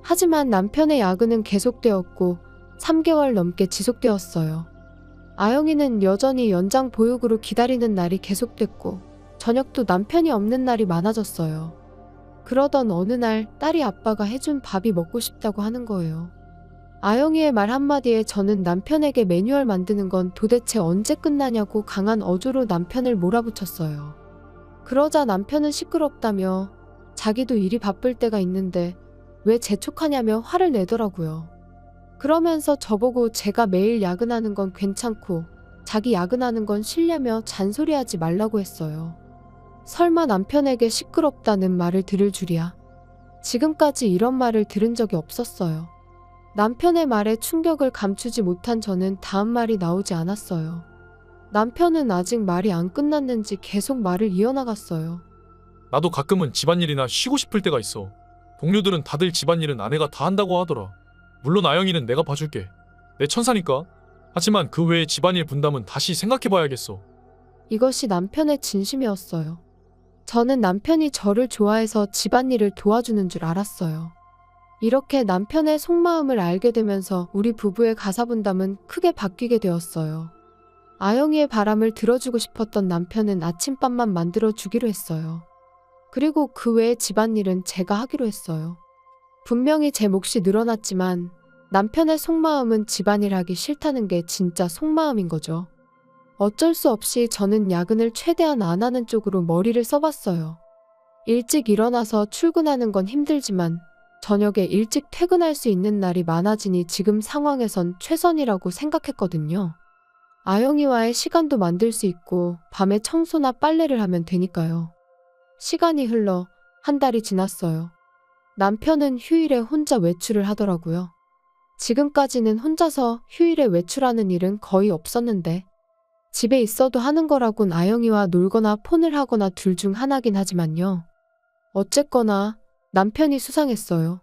하지만 남편의 야근은 계속되었고 3개월 넘게 지속되었어요. 아영이는 여전히 연장 보육으로 기다리는 날이 계속됐고 저녁도 남편이 없는 날이 많아졌어요. 그러던 어느 날 딸이 아빠가 해준 밥이 먹고 싶다고 하는 거예요. 아영이의 말 한마디에 저는 남편에게 매뉴얼 만드는 건 도대체 언제 끝나냐고 강한 어조로 남편을 몰아붙였어요. 그러자 남편은 시끄럽다며 자기도 일이 바쁠 때가 있는데 왜 재촉하냐며 화를 내더라고요. 그러면서 저보고 제가 매일 야근하는 건 괜찮고 자기 야근하는 건 싫냐며 잔소리하지 말라고 했어요. 설마 남편에게 시끄럽다는 말을 들을 줄이야. 지금까지 이런 말을 들은 적이 없었어요. 남편의 말에 충격을 감추지 못한 저는 다음 말이 나오지 않았어요. 남편은 아직 말이 안 끝났는지 계속 말을 이어나갔어요. 나도 가끔은 집안일이나 쉬고 싶을 때가 있어. 동료들은 다들 집안일은 아내가 다 한다고 하더라. 물론 아영이는 내가 봐줄게. 내 천사니까. 하지만 그 외의 집안일 분담은 다시 생각해봐야겠어. 이것이 남편의 진심이었어요. 저는 남편이 저를 좋아해서 집안일을 도와주는 줄 알았어요. 이렇게 남편의 속마음을 알게 되면서 우리 부부의 가사분담은 크게 바뀌게 되었어요. 아영이의 바람을 들어주고 싶었던 남편은 아침밥만 만들어 주기로 했어요. 그리고 그 외의 집안일은 제가 하기로 했어요. 분명히 제 몫이 늘어났지만 남편의 속마음은 집안일 하기 싫다는 게 진짜 속마음인 거죠. 어쩔 수 없이 저는 야근을 최대한 안 하는 쪽으로 머리를 써봤어요. 일찍 일어나서 출근하는 건 힘들지만 저녁에 일찍 퇴근할 수 있는 날이 많아지니 지금 상황에선 최선이라고 생각했거든요. 아영이와의 시간도 만들 수 있고 밤에 청소나 빨래를 하면 되니까요. 시간이 흘러 한 달이 지났어요. 남편은 휴일에 혼자 외출을 하더라고요. 지금까지는 혼자서 휴일에 외출하는 일은 거의 없었는데 집에 있어도 하는 거라곤 아영이와 놀거나 폰을 하거나 둘 중 하나긴 하지만요. 어쨌거나 남편이 수상했어요.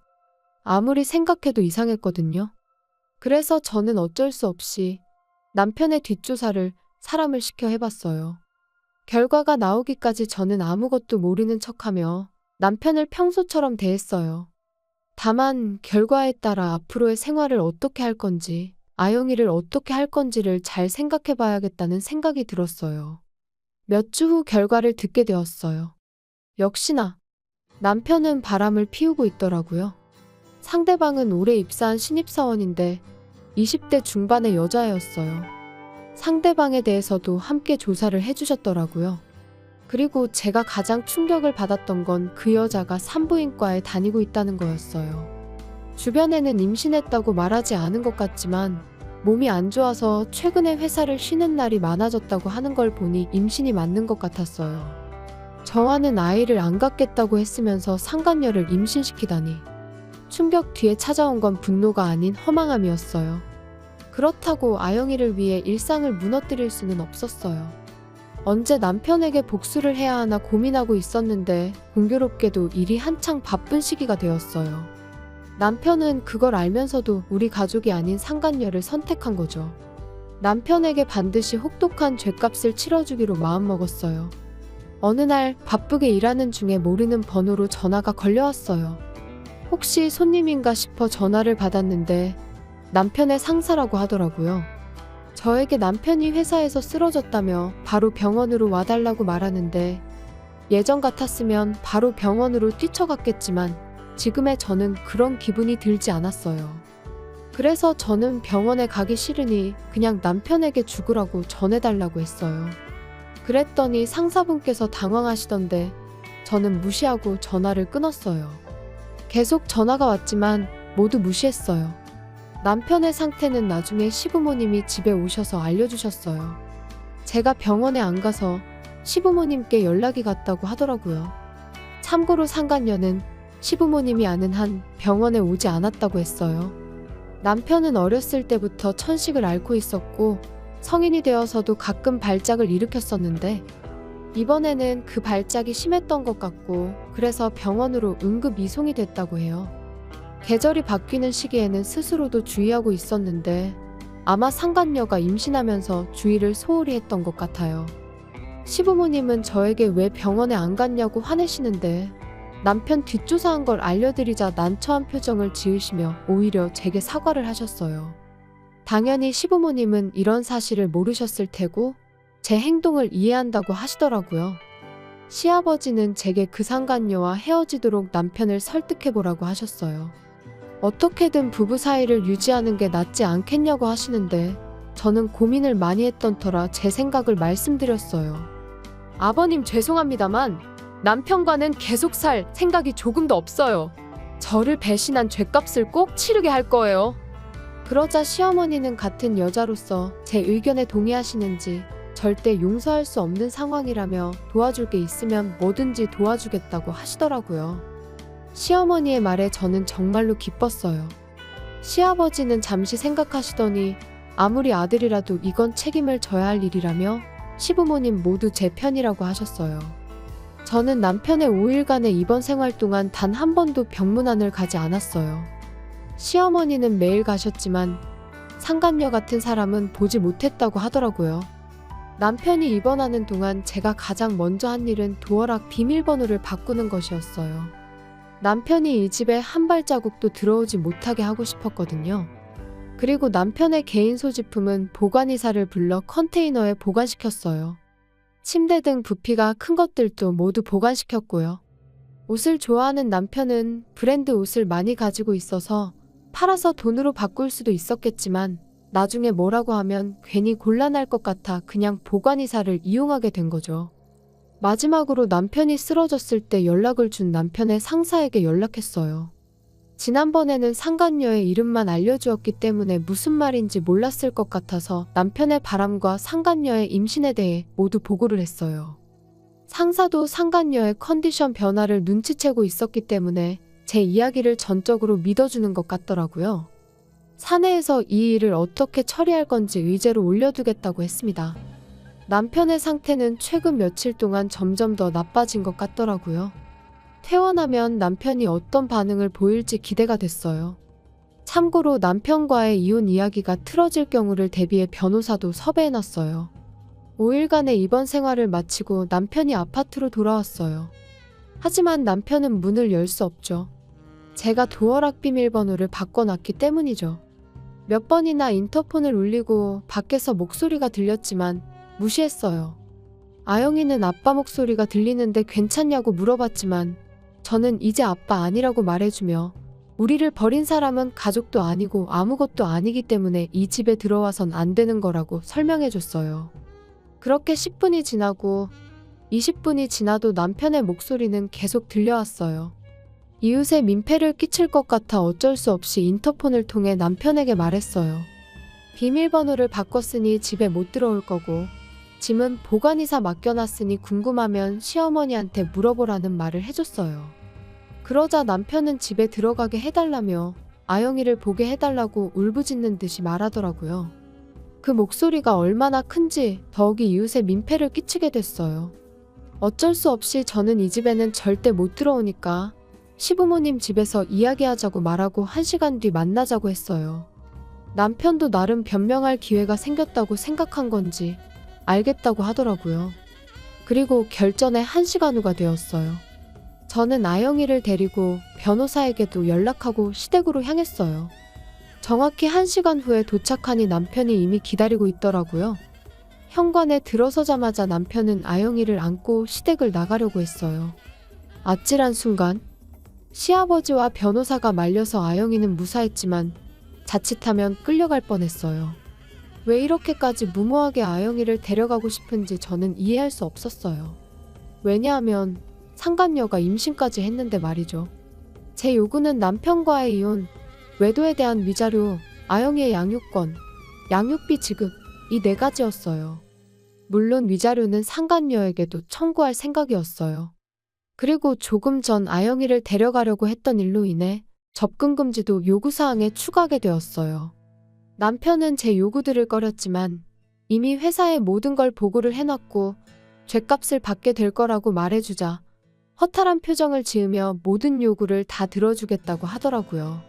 아무리 생각해도 이상했거든요. 그래서 저는 어쩔 수 없이 남편의 뒷조사를 사람을 시켜 해봤어요. 결과가 나오기까지 저는 아무것도 모르는 척하며 남편을 평소처럼 대했어요. 다만 결과에 따라 앞으로의 생활을 어떻게 할 건지, 아영이를 어떻게 할 건지를 잘 생각해 봐야겠다는 생각이 들었어요. 몇 주 후 결과를 듣게 되었어요. 역시나 남편은 바람을 피우고 있더라고요. 상대방은 올해 입사한 신입사원인데 20대 중반의 여자애였어요. 상대방에 대해서도 함께 조사를 해주셨더라고요. 그리고 제가 가장 충격을 받았던 건 그 여자가 산부인과에 다니고 있다는 거였어요. 주변에는 임신했다고 말하지 않은 것 같지만 몸이 안 좋아서 최근에 회사를 쉬는 날이 많아졌다고 하는 걸 보니 임신이 맞는 것 같았어요. 저와는 아이를 안 갖겠다고 했으면서 상간녀를 임신시키다니. 충격 뒤에 찾아온 건 분노가 아닌 허망함이었어요. 그렇다고 아영이를 위해 일상을 무너뜨릴 수는 없었어요. 언제 남편에게 복수를 해야 하나 고민하고 있었는데 공교롭게도 일이 한창 바쁜 시기가 되었어요. 남편은 그걸 알면서도 우리 가족이 아닌 상간녀를 선택한 거죠. 남편에게 반드시 혹독한 죗값을 치러주기로 마음먹었어요. 어느 날 바쁘게 일하는 중에 모르는 번호로 전화가 걸려왔어요. 혹시 손님인가 싶어 전화를 받았는데 남편의 상사라고 하더라고요. 저에게 남편이 회사에서 쓰러졌다며 바로 병원으로 와달라고 말하는데 예전 같았으면 바로 병원으로 뛰쳐갔겠지만 지금의 저는 그런 기분이 들지 않았어요. 그래서 저는 병원에 가기 싫으니 그냥 남편에게 죽으라고 전해달라고 했어요. 그랬더니 상사분께서 당황하시던데 저는 무시하고 전화를 끊었어요. 계속 전화가 왔지만 모두 무시했어요. 남편의 상태는 나중에 시부모님이 집에 오셔서 알려주셨어요. 제가 병원에 안 가서 시부모님께 연락이 갔다고 하더라고요. 참고로 상간녀는 시부모님이 아는 한 병원에 오지 않았다고 했어요. 남편은 어렸을 때부터 천식을 앓고 있었고 성인이 되어서도 가끔 발작을 일으켰었는데 이번에는 그 발작이 심했던 것 같고 그래서 병원으로 응급 이송이 됐다고 해요. 계절이 바뀌는 시기에는 스스로도 주의하고 있었는데 아마 상간녀가 임신하면서 주의를 소홀히 했던 것 같아요. 시부모님은 저에게 왜 병원에 안 갔냐고 화내시는데 남편 뒷조사한 걸 알려드리자 난처한 표정을 지으시며 오히려 제게 사과를 하셨어요. 당연히 시부모님은 이런 사실을 모르셨을 테고 제 행동을 이해한다고 하시더라고요. 시아버지는 제게 그 상간녀와 헤어지도록 남편을 설득해보라고 하셨어요. 어떻게든 부부 사이를 유지하는 게 낫지 않겠냐고 하시는데 저는 고민을 많이 했던 터라 제 생각을 말씀드렸어요. 아버님 죄송합니다만 남편과는 계속 살 생각이 조금도 없어요. 저를 배신한 죗값을 꼭 치르게 할 거예요. 그러자 시어머니는 같은 여자로서 제 의견에 동의하시는지 절대 용서할 수 없는 상황이라며 도와줄 게 있으면 뭐든지 도와주겠다고 하시더라고요. 시어머니의 말에 저는 정말로 기뻤어요. 시아버지는 잠시 생각하시더니 아무리 아들이라도 이건 책임을 져야 할 일이라며 시부모님 모두 제 편이라고 하셨어요. 저는 남편의 5일간의 입원 생활 동안 단 한 번도 병문안을 가지 않았어요. 시어머니는 매일 가셨지만 상간녀 같은 사람은 보지 못했다고 하더라고요. 남편이 입원하는 동안 제가 가장 먼저 한 일은 도어락 비밀번호를 바꾸는 것이었어요. 남편이 이 집에 한 발자국도 들어오지 못하게 하고 싶었거든요. 그리고 남편의 개인 소지품은 보관이사를 불러 컨테이너에 보관시켰어요. 침대 등 부피가 큰 것들도 모두 보관시켰고요. 옷을 좋아하는 남편은 브랜드 옷을 많이 가지고 있어서 팔아서 돈으로 바꿀 수도 있었겠지만 나중에 뭐라고 하면 괜히 곤란할 것 같아 그냥 보관이사를 이용하게 된 거죠. 마지막으로 남편이 쓰러졌을 때 연락을 준 남편의 상사에게 연락했어요. 지난번에는 상간녀의 이름만 알려주었기 때문에 무슨 말인지 몰랐을 것 같아서 남편의 바람과 상간녀의 임신에 대해 모두 보고를 했어요. 상사도 상간녀의 컨디션 변화를 눈치채고 있었기 때문에 제 이야기를 전적으로 믿어주는 것 같더라고요. 사내에서 이 일을 어떻게 처리할 건지 의제로 올려두겠다고 했습니다. 남편의 상태는 최근 며칠 동안 점점 더 나빠진 것 같더라고요. 퇴원하면 남편이 어떤 반응을 보일지 기대가 됐어요. 참고로 남편과의 이혼 이야기가 틀어질 경우를 대비해 변호사도 섭외해놨어요. 5일간의 입원 생활을 마치고 남편이 아파트로 돌아왔어요. 하지만 남편은 문을 열 수 없죠. 제가 도어락 비밀번호를 바꿔놨기 때문이죠. 몇 번이나 인터폰을 울리고 밖에서 목소리가 들렸지만 무시했어요. 아영이는 아빠 목소리가 들리는데 괜찮냐고 물어봤지만 저는 이제 아빠 아니라고 말해주며 우리를 버린 사람은 가족도 아니고 아무것도 아니기 때문에 이 집에 들어와선 안 되는 거라고 설명해줬어요. 그렇게 10분이 지나고 20분이 지나도 남편의 목소리는 계속 들려왔어요. 이웃에 민폐를 끼칠 것 같아 어쩔 수 없이 인터폰을 통해 남편에게 말했어요. 비밀번호를 바꿨으니 집에 못 들어올 거고 짐은 보관이사 맡겨놨으니 궁금하면 시어머니한테 물어보라는 말을 해줬어요. 그러자 남편은 집에 들어가게 해달라며 아영이를 보게 해달라고 울부짖는 듯이 말하더라고요. 그 목소리가 얼마나 큰지 더욱이 이웃에 민폐를 끼치게 됐어요. 어쩔 수 없이 저는 이 집에는 절대 못 들어오니까 시부모님 집에서 이야기하자고 말하고 1시간 뒤 만나자고 했어요. 남편도 나름 변명할 기회가 생겼다고 생각한 건지 알겠다고 하더라고요. 그리고 결전의 1시간 후가 되었어요. 저는 아영이를 데리고 변호사에게도 연락하고 시댁으로 향했어요. 정확히 1시간 후에 도착하니 남편이 이미 기다리고 있더라고요. 현관에 들어서자마자 남편은 아영이를 안고 시댁을 나가려고 했어요. 아찔한 순간 시아버지와 변호사가 말려서 아영이는 무사했지만 자칫하면 끌려갈 뻔했어요. 왜 이렇게까지 무모하게 아영이를 데려가고 싶은지 저는 이해할 수 없었어요. 왜냐하면 상간녀가 임신까지 했는데 말이죠. 제 요구는 남편과의 이혼, 외도에 대한 위자료, 아영이의 양육권, 양육비 지급 이 4가지였어요. 물론 위자료는 상간녀에게도 청구할 생각이었어요. 그리고 조금 전 아영이를 데려가려고 했던 일로 인해 접근 금지도 요구사항에 추가하게 되었어요. 남편은 제 요구들을 꺼렸지만 이미 회사에 모든 걸 보고를 해놨고 죗값을 받게 될 거라고 말해주자 허탈한 표정을 지으며 모든 요구를 다 들어주겠다고 하더라고요.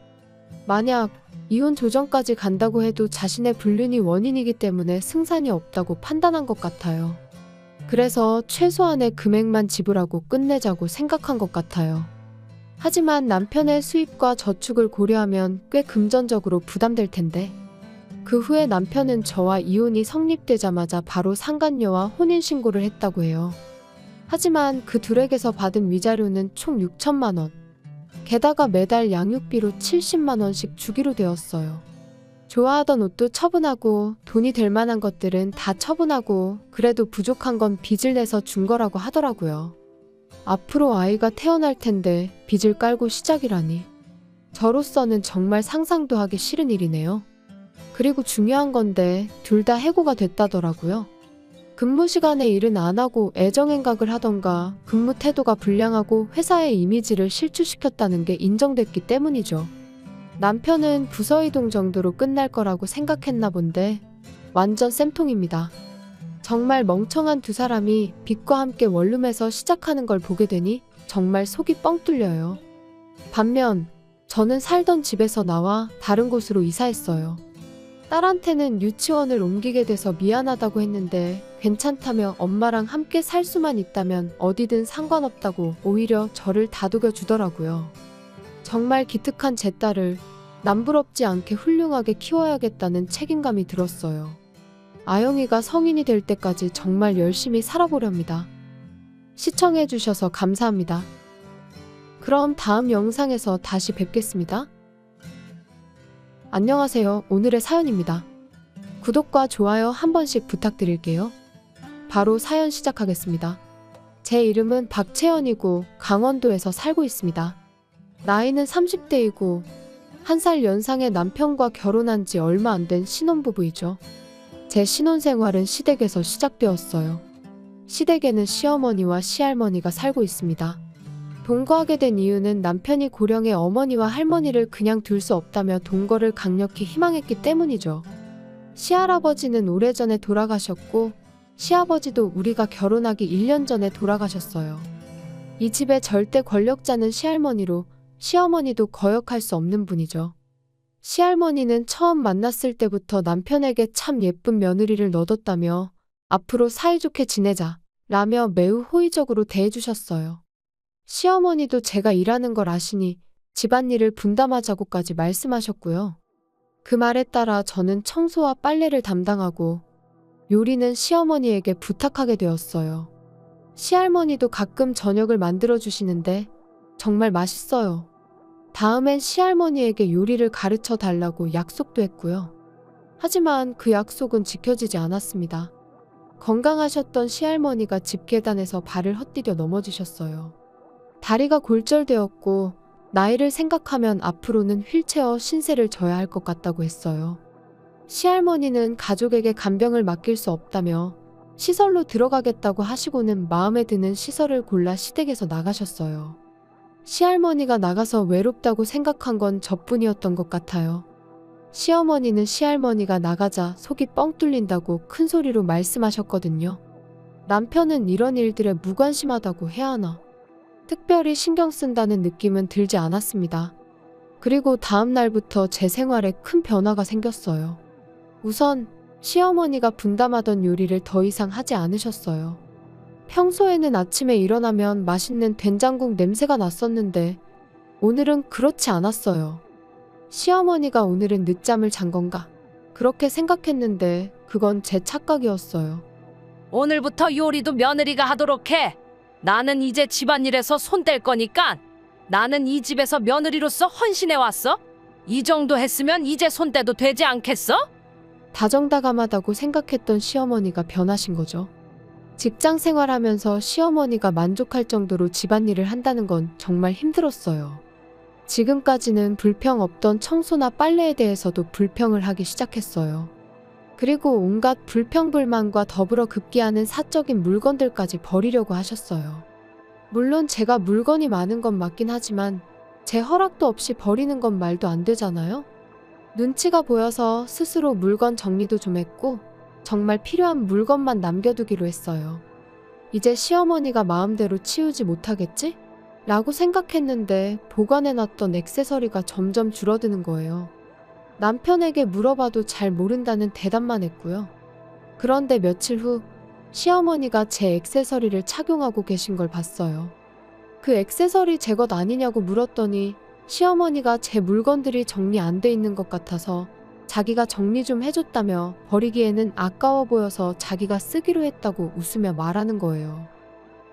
만약 이혼 조정까지 간다고 해도 자신의 불륜이 원인이기 때문에 승산이 없다고 판단한 것 같아요. 그래서 최소한의 금액만 지불하고 끝내자고 생각한 것 같아요. 하지만 남편의 수입과 저축을 고려하면 꽤 금전적으로 부담될 텐데 그 후에 남편은 저와 이혼이 성립되자마자 바로 상간녀와 혼인신고를 했다고 해요. 하지만 그 둘에게서 받은 위자료는 총 6천만 원. 게다가 매달 양육비로 70만 원씩 주기로 되었어요. 좋아하던 옷도 처분하고 돈이 될 만한 것들은 다 처분하고 그래도 부족한 건 빚을 내서 준 거라고 하더라고요. 앞으로 아이가 태어날 텐데 빚을 깔고 시작이라니. 저로서는 정말 상상도 하기 싫은 일이네요. 그리고 중요한 건데 둘 다 해고가 됐다더라고요. 근무 시간에 일은 안 하고 애정행각을 하던가 근무 태도가 불량하고 회사의 이미지를 실추시켰다는 게 인정됐기 때문이죠. 남편은 부서 이동 정도로 끝날 거라고 생각했나 본데 완전 쌤통입니다. 정말 멍청한 두 사람이 빚과 함께 원룸에서 시작하는 걸 보게 되니 정말 속이 뻥 뚫려요. 반면 저는 살던 집에서 나와 다른 곳으로 이사했어요. 딸한테는 유치원을 옮기게 돼서 미안하다고 했는데 괜찮다며 엄마랑 함께 살 수만 있다면 어디든 상관없다고 오히려 저를 다독여 주더라고요. 정말 기특한 제 딸을 남부럽지 않게 훌륭하게 키워야겠다는 책임감이 들었어요. 아영이가 성인이 될 때까지 정말 열심히 살아보렵니다. 시청해주셔서 감사합니다. 그럼 다음 영상에서 다시 뵙겠습니다. 안녕하세요. 오늘의 사연입니다. 구독과 좋아요 한 번씩 부탁드릴게요. 바로 사연 시작하겠습니다. 제 이름은 박채연이고 강원도에서 살고 있습니다. 나이는 30대이고 1살 연상의 남편과 결혼한 지 얼마 안 된 신혼부부이죠. 제 신혼생활은 시댁에서 시작되었어요. 시댁에는 시어머니와 시할머니가 살고 있습니다. 동거하게 된 이유는 남편이 고령의 어머니와 할머니를 그냥 둘 수 없다며 동거를 강력히 희망했기 때문이죠. 시할아버지는 오래전에 돌아가셨고 시아버지도 우리가 결혼하기 1년 전에 돌아가셨어요. 이 집의 절대 권력자는 시할머니로 시어머니도 거역할 수 없는 분이죠. 시할머니는 처음 만났을 때부터 남편에게 참 예쁜 며느리를 넣어뒀다며 앞으로 사이좋게 지내자 라며 매우 호의적으로 대해주셨어요. 시어머니도 제가 일하는 걸 아시니 집안일을 분담하자고까지 말씀하셨고요. 그 말에 따라 저는 청소와 빨래를 담당하고 요리는 시어머니에게 부탁하게 되었어요. 시할머니도 가끔 저녁을 만들어주시는데 정말 맛있어요. 다음엔 시할머니에게 요리를 가르쳐 달라고 약속도 했고요. 하지만 그 약속은 지켜지지 않았습니다. 건강하셨던 시할머니가 집 계단에서 발을 헛디뎌 넘어지셨어요. 다리가 골절되었고 나이를 생각하면 앞으로는 휠체어 신세를 져야 할 것 같다고 했어요. 시할머니는 가족에게 간병을 맡길 수 없다며 시설로 들어가겠다고 하시고는 마음에 드는 시설을 골라 시댁에서 나가셨어요. 시할머니가 나가서 외롭다고 생각한 건 저뿐이었던 것 같아요. 시어머니는 시할머니가 나가자 속이 뻥 뚫린다고 큰 소리로 말씀하셨거든요. 남편은 이런 일들에 무관심하다고 해야 하나? 특별히 신경 쓴다는 느낌은 들지 않았습니다. 그리고 다음 날부터 제 생활에 큰 변화가 생겼어요. 우선 시어머니가 분담하던 요리를 더 이상 하지 않으셨어요. 평소에는 아침에 일어나면 맛있는 된장국 냄새가 났었는데 오늘은 그렇지 않았어요. 시어머니가 오늘은 늦잠을 잔 건가? 그렇게 생각했는데 그건 제 착각이었어요. 오늘부터 요리도 며느리가 하도록 해. 나는 이제 집안일에서 손 뗄 거니까 나는 이 집에서 며느리로서 헌신해 왔어. 이 정도 했으면 이제 손 떼도 되지 않겠어? 다정다감하다고 생각했던 시어머니가 변하신 거죠. 직장 생활하면서 시어머니가 만족할 정도로 집안일을 한다는 건 정말 힘들었어요. 지금까지는 불평 없던 청소나 빨래에 대해서도 불평을 하기 시작했어요. 그리고 온갖 불평불만과 더불어 급기야는 사적인 물건들까지 버리려고 하셨어요. 물론 제가 물건이 많은 건 맞긴 하지만 제 허락도 없이 버리는 건 말도 안 되잖아요. 눈치가 보여서 스스로 물건 정리도 좀 했고 정말 필요한 물건만 남겨두기로 했어요. 이제 시어머니가 마음대로 치우지 못하겠지? 라고 생각했는데 보관해놨던 액세서리가 점점 줄어드는 거예요. 남편에게 물어봐도 잘 모른다는 대답만 했고요. 그런데 며칠 후 시어머니가 제 액세서리를 착용하고 계신 걸 봤어요. 그 액세서리 제 것 아니냐고 물었더니 시어머니가 제 물건들이 정리 안 돼 있는 것 같아서 자기가 정리 좀 해줬다며 버리기에는 아까워 보여서 자기가 쓰기로 했다고 웃으며 말하는 거예요.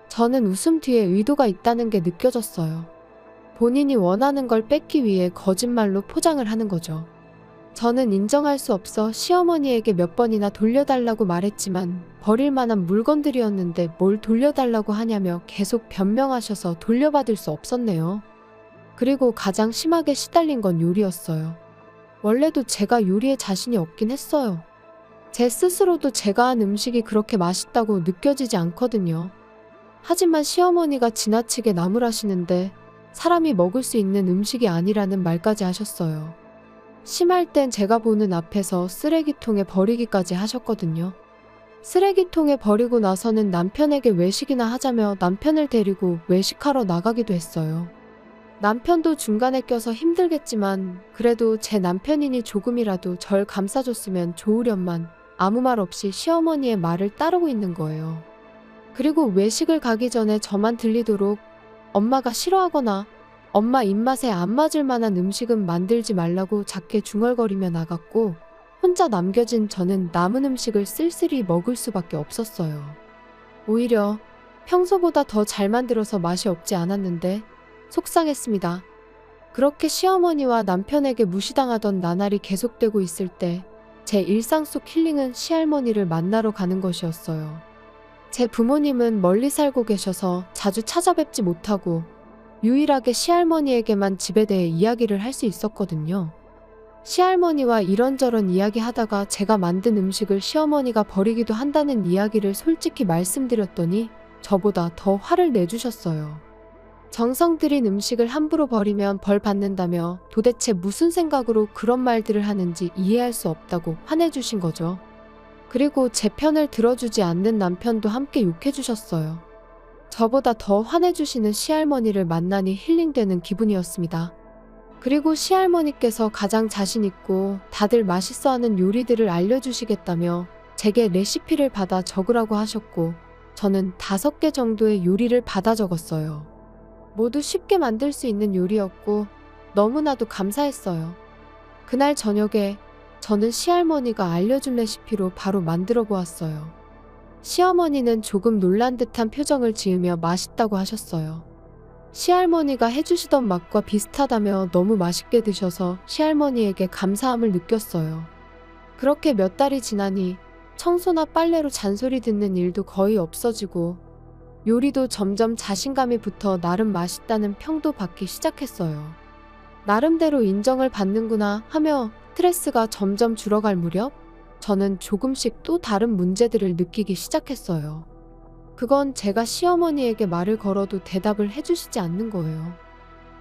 저는 웃음 뒤에 의도가 있다는 게 느껴졌어요. 본인이 원하는 걸 뺏기 위해 거짓말로 포장을 하는 거죠. 저는 인정할 수 없어 시어머니에게 몇 번이나 돌려달라고 말했지만 버릴 만한 물건들이었는데 뭘 돌려달라고 하냐며 계속 변명하셔서 돌려받을 수 없었네요. 그리고 가장 심하게 시달린 건 요리였어요. 원래도 제가 요리에 자신이 없긴 했어요. 제 스스로도 제가 한 음식이 그렇게 맛있다고 느껴지지 않거든요. 하지만 시어머니가 지나치게 나무라시는데 사람이 먹을 수 있는 음식이 아니라는 말까지 하셨어요. 심할 땐 제가 보는 앞에서 쓰레기통에 버리기까지 하셨거든요. 쓰레기통에 버리고 나서는 남편에게 외식이나 하자며 남편을 데리고 외식하러 나가기도 했어요. 남편도 중간에 껴서 힘들겠지만 그래도 제 남편이니 조금이라도 절 감싸줬으면 좋으련만 아무 말 없이 시어머니의 말을 따르고 있는 거예요. 그리고 외식을 가기 전에 저만 들리도록 엄마가 싫어하거나 엄마 입맛에 안 맞을 만한 음식은 만들지 말라고 작게 중얼거리며 나갔고 혼자 남겨진 저는 남은 음식을 쓸쓸히 먹을 수밖에 없었어요. 오히려 평소보다 더 잘 만들어서 맛이 없지 않았는데 속상했습니다. 그렇게 시어머니와 남편에게 무시당하던 나날이 계속되고 있을 때 제 일상 속 힐링은 시할머니를 만나러 가는 것이었어요. 제 부모님은 멀리 살고 계셔서 자주 찾아뵙지 못하고 유일하게 시할머니에게만 집에 대해 이야기를 할 수 있었거든요. 시할머니와 이런저런 이야기하다가 제가 만든 음식을 시어머니가 버리기도 한다는 이야기를 솔직히 말씀드렸더니 저보다 더 화를 내주셨어요. 정성 들인 음식을 함부로 버리면 벌 받는다며 도대체 무슨 생각으로 그런 말들을 하는지 이해할 수 없다고 화내주신 거죠. 그리고 제 편을 들어주지 않는 남편도 함께 욕해주셨어요. 저보다 더 화내주시는 시할머니를 만나니 힐링되는 기분이었습니다. 그리고 시할머니께서 가장 자신있고 다들 맛있어하는 요리들을 알려주시겠다며 제게 레시피를 받아 적으라고 하셨고 저는 5개 정도의 요리를 받아 적었어요. 모두 쉽게 만들 수 있는 요리였고 너무나도 감사했어요. 그날 저녁에 저는 시할머니가 알려준 레시피로 바로 만들어 보았어요. 시어머니는 조금 놀란 듯한 표정을 지으며 맛있다고 하셨어요. 시할머니가 해주시던 맛과 비슷하다며 너무 맛있게 드셔서 시할머니에게 감사함을 느꼈어요. 그렇게 몇 달이 지나니 청소나 빨래로 잔소리 듣는 일도 거의 없어지고 요리도 점점 자신감이 붙어 나름 맛있다는 평도 받기 시작했어요. 나름대로 인정을 받는구나 하며 스트레스가 점점 줄어갈 무렵 저는 조금씩 또 다른 문제들을 느끼기 시작했어요. 그건 제가 시어머니에게 말을 걸어도 대답을 해주시지 않는 거예요.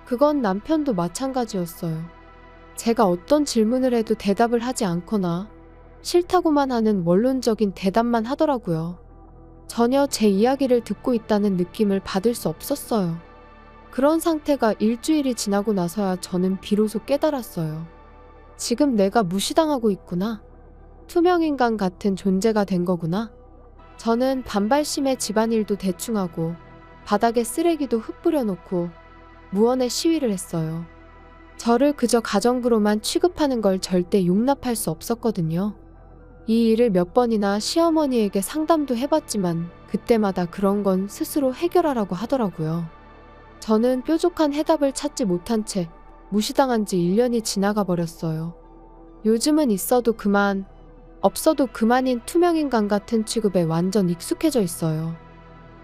그건 남편도 마찬가지였어요. 제가 어떤 질문을 해도 대답을 하지 않거나 싫다고만 하는 원론적인 대답만 하더라고요. 전혀 제 이야기를 듣고 있다는 느낌을 받을 수 없었어요. 그런 상태가 일주일이 지나고 나서야 저는 비로소 깨달았어요. 지금 내가 무시당하고 있구나. 투명인간 같은 존재가 된 거구나. 저는 반발심에 집안일도 대충 하고 바닥에 쓰레기도 흩뿌려 놓고 무언의 시위를 했어요. 저를 그저 가정부로만 취급하는 걸 절대 용납할 수 없었거든요. 이 일을 몇 번이나 시어머니에게 상담도 해봤지만 그때마다 그런 건 스스로 해결하라고 하더라고요. 저는 뾰족한 해답을 찾지 못한 채 무시당한 지 1년이 지나가 버렸어요. 요즘은 있어도 그만, 없어도 그만인 투명인간 같은 취급에 완전 익숙해져 있어요.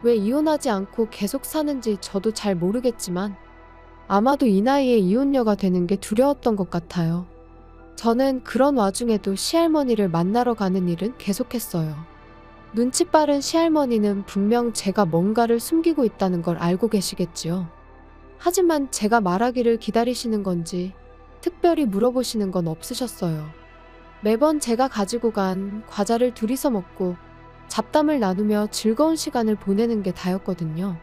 왜 이혼하지 않고 계속 사는지 저도 잘 모르겠지만 아마도 이 나이에 이혼녀가 되는 게 두려웠던 것 같아요. 저는 그런 와중에도 시할머니를 만나러 가는 일은 계속했어요. 눈치 빠른 시할머니는 분명 제가 뭔가를 숨기고 있다는 걸 알고 계시겠지요. 하지만 제가 말하기를 기다리시는 건지 특별히 물어보시는 건 없으셨어요. 매번 제가 가지고 간 과자를 둘이서 먹고 잡담을 나누며 즐거운 시간을 보내는 게 다였거든요.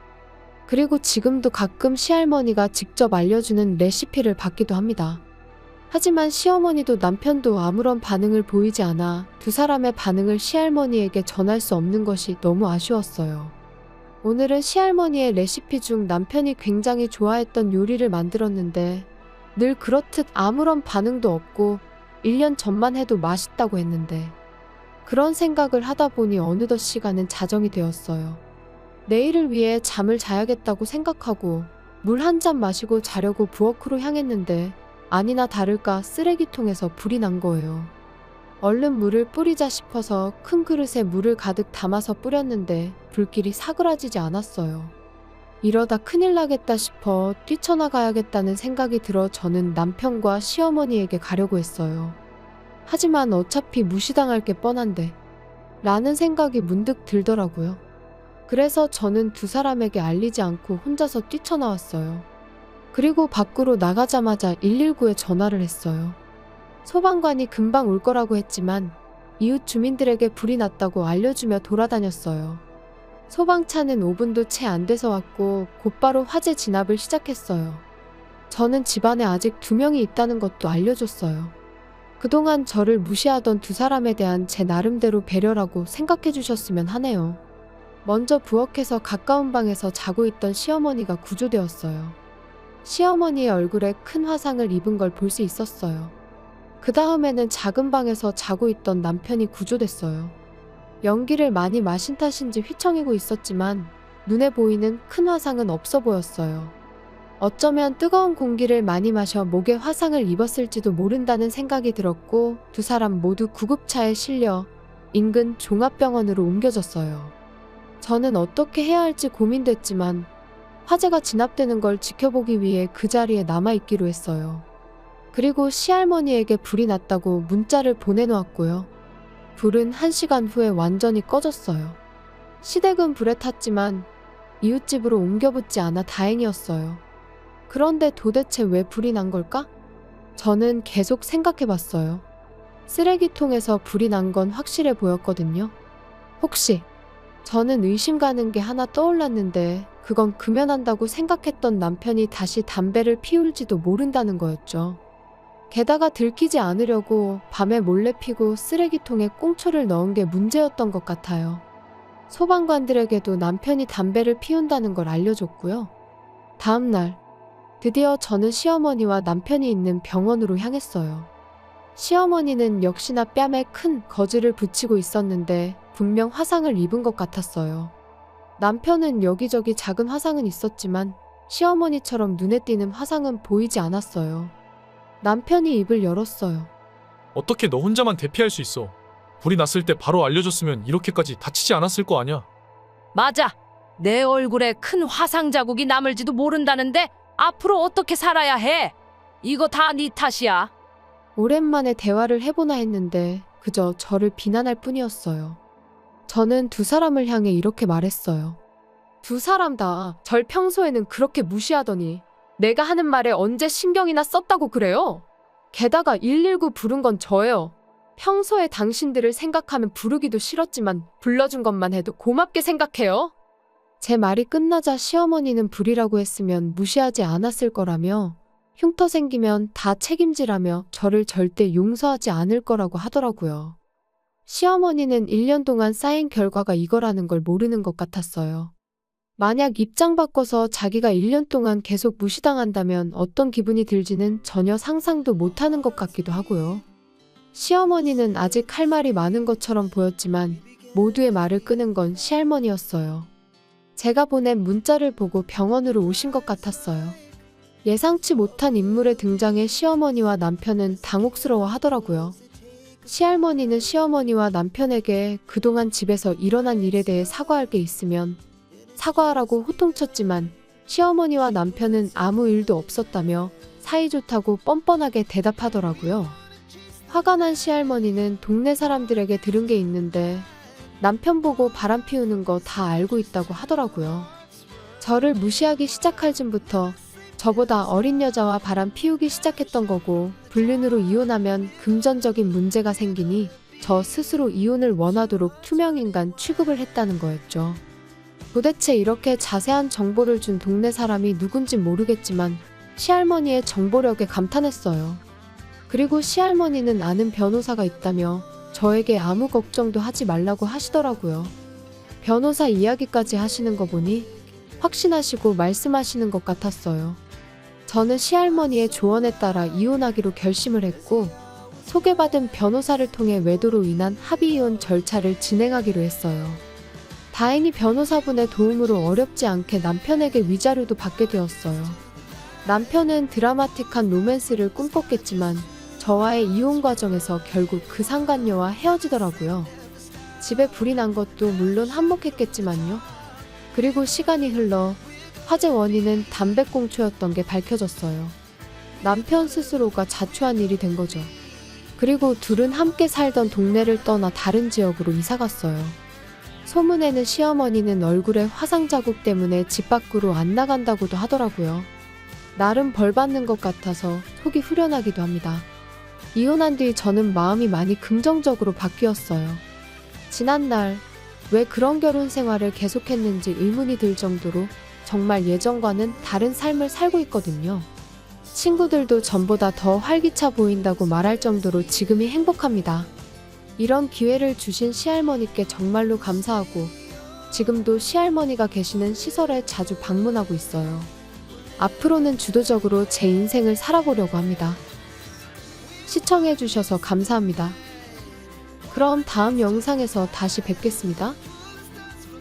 그리고 지금도 가끔 시할머니가 직접 알려주는 레시피를 받기도 합니다. 하지만 시어머니도 남편도 아무런 반응을 보이지 않아 두 사람의 반응을 시할머니에게 전할 수 없는 것이 너무 아쉬웠어요. 오늘은 시할머니의 레시피 중 남편이 굉장히 좋아했던 요리를 만들었는데 늘 그렇듯 아무런 반응도 없고 1년 전만 해도 맛있다고 했는데 그런 생각을 하다 보니 어느덧 시간은 자정이 되었어요. 내일을 위해 잠을 자야겠다고 생각하고 물 한 잔 마시고 자려고 부엌으로 향했는데 아니나 다를까 쓰레기통에서 불이 난 거예요. 얼른 물을 뿌리자 싶어서 큰 그릇에 물을 가득 담아서 뿌렸는데 불길이 사그라지지 않았어요. 이러다 큰일 나겠다 싶어 뛰쳐나가야겠다는 생각이 들어 저는 남편과 시어머니에게 가려고 했어요. 하지만 어차피 무시당할 게 뻔한데 라는 생각이 문득 들더라고요. 그래서 저는 두 사람에게 알리지 않고 혼자서 뛰쳐나왔어요. 그리고 밖으로 나가자마자 119에 전화를 했어요. 소방관이 금방 올 거라고 했지만 이웃 주민들에게 불이 났다고 알려주며 돌아다녔어요. 소방차는 5분도 채 안 돼서 왔고 곧바로 화재 진압을 시작했어요. 저는 집안에 아직 2명이 있다는 것도 알려줬어요. 그동안 저를 무시하던 두 사람에 대한 제 나름대로 배려라고 생각해 주셨으면 하네요. 먼저 부엌에서 가까운 방에서 자고 있던 시어머니가 구조되었어요. 시어머니의 얼굴에 큰 화상을 입은 걸 볼 수 있었어요. 그 다음에는 작은 방에서 자고 있던 남편이 구조됐어요. 연기를 많이 마신 탓인지 휘청이고 있었지만 눈에 보이는 큰 화상은 없어 보였어요. 어쩌면 뜨거운 공기를 많이 마셔 목에 화상을 입었을지도 모른다는 생각이 들었고 두 사람 모두 구급차에 실려 인근 종합병원으로 옮겨졌어요. 저는 어떻게 해야 할지 고민됐지만 화재가 진압되는 걸 지켜보기 위해 그 자리에 남아있기로 했어요. 그리고 시할머니에게 불이 났다고 문자를 보내놓았고요. 불은 1시간 후에 완전히 꺼졌어요. 시댁은 불에 탔지만 이웃집으로 옮겨붙지 않아 다행이었어요. 그런데 도대체 왜 불이 난 걸까? 저는 계속 생각해봤어요. 쓰레기통에서 불이 난 건 확실해 보였거든요. 혹시 저는 의심 가는 게 하나 떠올랐는데 그건 금연한다고 생각했던 남편이 다시 담배를 피울지도 모른다는 거였죠. 게다가 들키지 않으려고 밤에 몰래 피고 쓰레기통에 꽁초를 넣은 게 문제였던 것 같아요. 소방관들에게도 남편이 담배를 피운다는 걸 알려줬고요. 다음 날 드디어 저는 시어머니와 남편이 있는 병원으로 향했어요. 시어머니는 역시나 뺨에 큰 거즈를 붙이고 있었는데 분명 화상을 입은 것 같았어요. 남편은 여기저기 작은 화상은 있었지만 시어머니처럼 눈에 띄는 화상은 보이지 않았어요. 남편이 입을 열었어요. 어떻게 너 혼자만 대피할 수 있어? 불이 났을 때 바로 알려줬으면 이렇게까지 다치지 않았을 거 아냐? 맞아. 내 얼굴에 큰 화상 자국이 남을지도 모른다는데 앞으로 어떻게 살아야 해? 이거 다 네 탓이야. 오랜만에 대화를 해보나 했는데 그저 저를 비난할 뿐이었어요. 저는 두 사람을 향해 이렇게 말했어요. 두 사람 다 절 평소에는 그렇게 무시하더니 내가 하는 말에 언제 신경이나 썼다고 그래요? 게다가 119 부른 건 저예요. 평소에 당신들을 생각하면 부르기도 싫었지만 불러준 것만 해도 고맙게 생각해요. 제 말이 끝나자 시어머니는 불이라고 했으면 무시하지 않았을 거라며 흉터 생기면 다 책임지라며 저를 절대 용서하지 않을 거라고 하더라고요. 시어머니는 1년 동안 쌓인 결과가 이거라는 걸 모르는 것 같았어요. 만약 입장 바꿔서 자기가 1년 동안 계속 무시당한다면 어떤 기분이 들지는 전혀 상상도 못하는 것 같기도 하고요. 시어머니는 아직 할 말이 많은 것처럼 보였지만 모두의 말을 끄는 건 시할머니였어요. 제가 보낸 문자를 보고 병원으로 오신 것 같았어요. 예상치 못한 인물의 등장에 시어머니와 남편은 당혹스러워 하더라고요. 시할머니는 시어머니와 남편에게 그동안 집에서 일어난 일에 대해 사과할 게 있으면 사과하라고 호통쳤지만 시어머니와 남편은 아무 일도 없었다며 사이 좋다고 뻔뻔하게 대답하더라고요. 화가 난 시할머니는 동네 사람들에게 들은 게 있는데 남편 보고 바람 피우는 거 다 알고 있다고 하더라고요. 저를 무시하기 시작할 즈음부터 저보다 어린 여자와 바람 피우기 시작했던 거고 불륜으로 이혼하면 금전적인 문제가 생기니 저 스스로 이혼을 원하도록 투명인간 취급을 했다는 거였죠. 도대체 이렇게 자세한 정보를 준 동네 사람이 누군진 모르겠지만 시할머니의 정보력에 감탄했어요. 그리고 시할머니는 아는 변호사가 있다며 저에게 아무 걱정도 하지 말라고 하시더라고요. 변호사 이야기까지 하시는 거 보니 확신하시고 말씀하시는 것 같았어요. 저는 시할머니의 조언에 따라 이혼하기로 결심을 했고 소개받은 변호사를 통해 외도로 인한 합의 이혼 절차를 진행하기로 했어요. 다행히 변호사분의 도움으로 어렵지 않게 남편에게 위자료도 받게 되었어요. 남편은 드라마틱한 로맨스를 꿈꿨겠지만 저와의 이혼 과정에서 결국 그 상간녀와 헤어지더라고요. 집에 불이 난 것도 물론 한몫했겠지만요. 그리고 시간이 흘러 화재 원인은 담배꽁초였던 게 밝혀졌어요. 남편 스스로가 자초한 일이 된 거죠. 그리고 둘은 함께 살던 동네를 떠나 다른 지역으로 이사갔어요. 소문에는 시어머니는 얼굴에 화상 자국 때문에 집 밖으로 안 나간다고도 하더라고요. 나름 벌 받는 것 같아서 속이 후련하기도 합니다. 이혼한 뒤 저는 마음이 많이 긍정적으로 바뀌었어요. 지난날 왜 그런 결혼 생활을 계속했는지 의문이 들 정도로 정말 예전과는 다른 삶을 살고 있거든요. 친구들도 전보다 더 활기차 보인다고 말할 정도로 지금이 행복합니다. 이런 기회를 주신 시할머니께 정말로 감사하고 지금도 시할머니가 계시는 시설에 자주 방문하고 있어요. 앞으로는 주도적으로 제 인생을 살아보려고 합니다. 시청해주셔서 감사합니다. 그럼 다음 영상에서 다시 뵙겠습니다.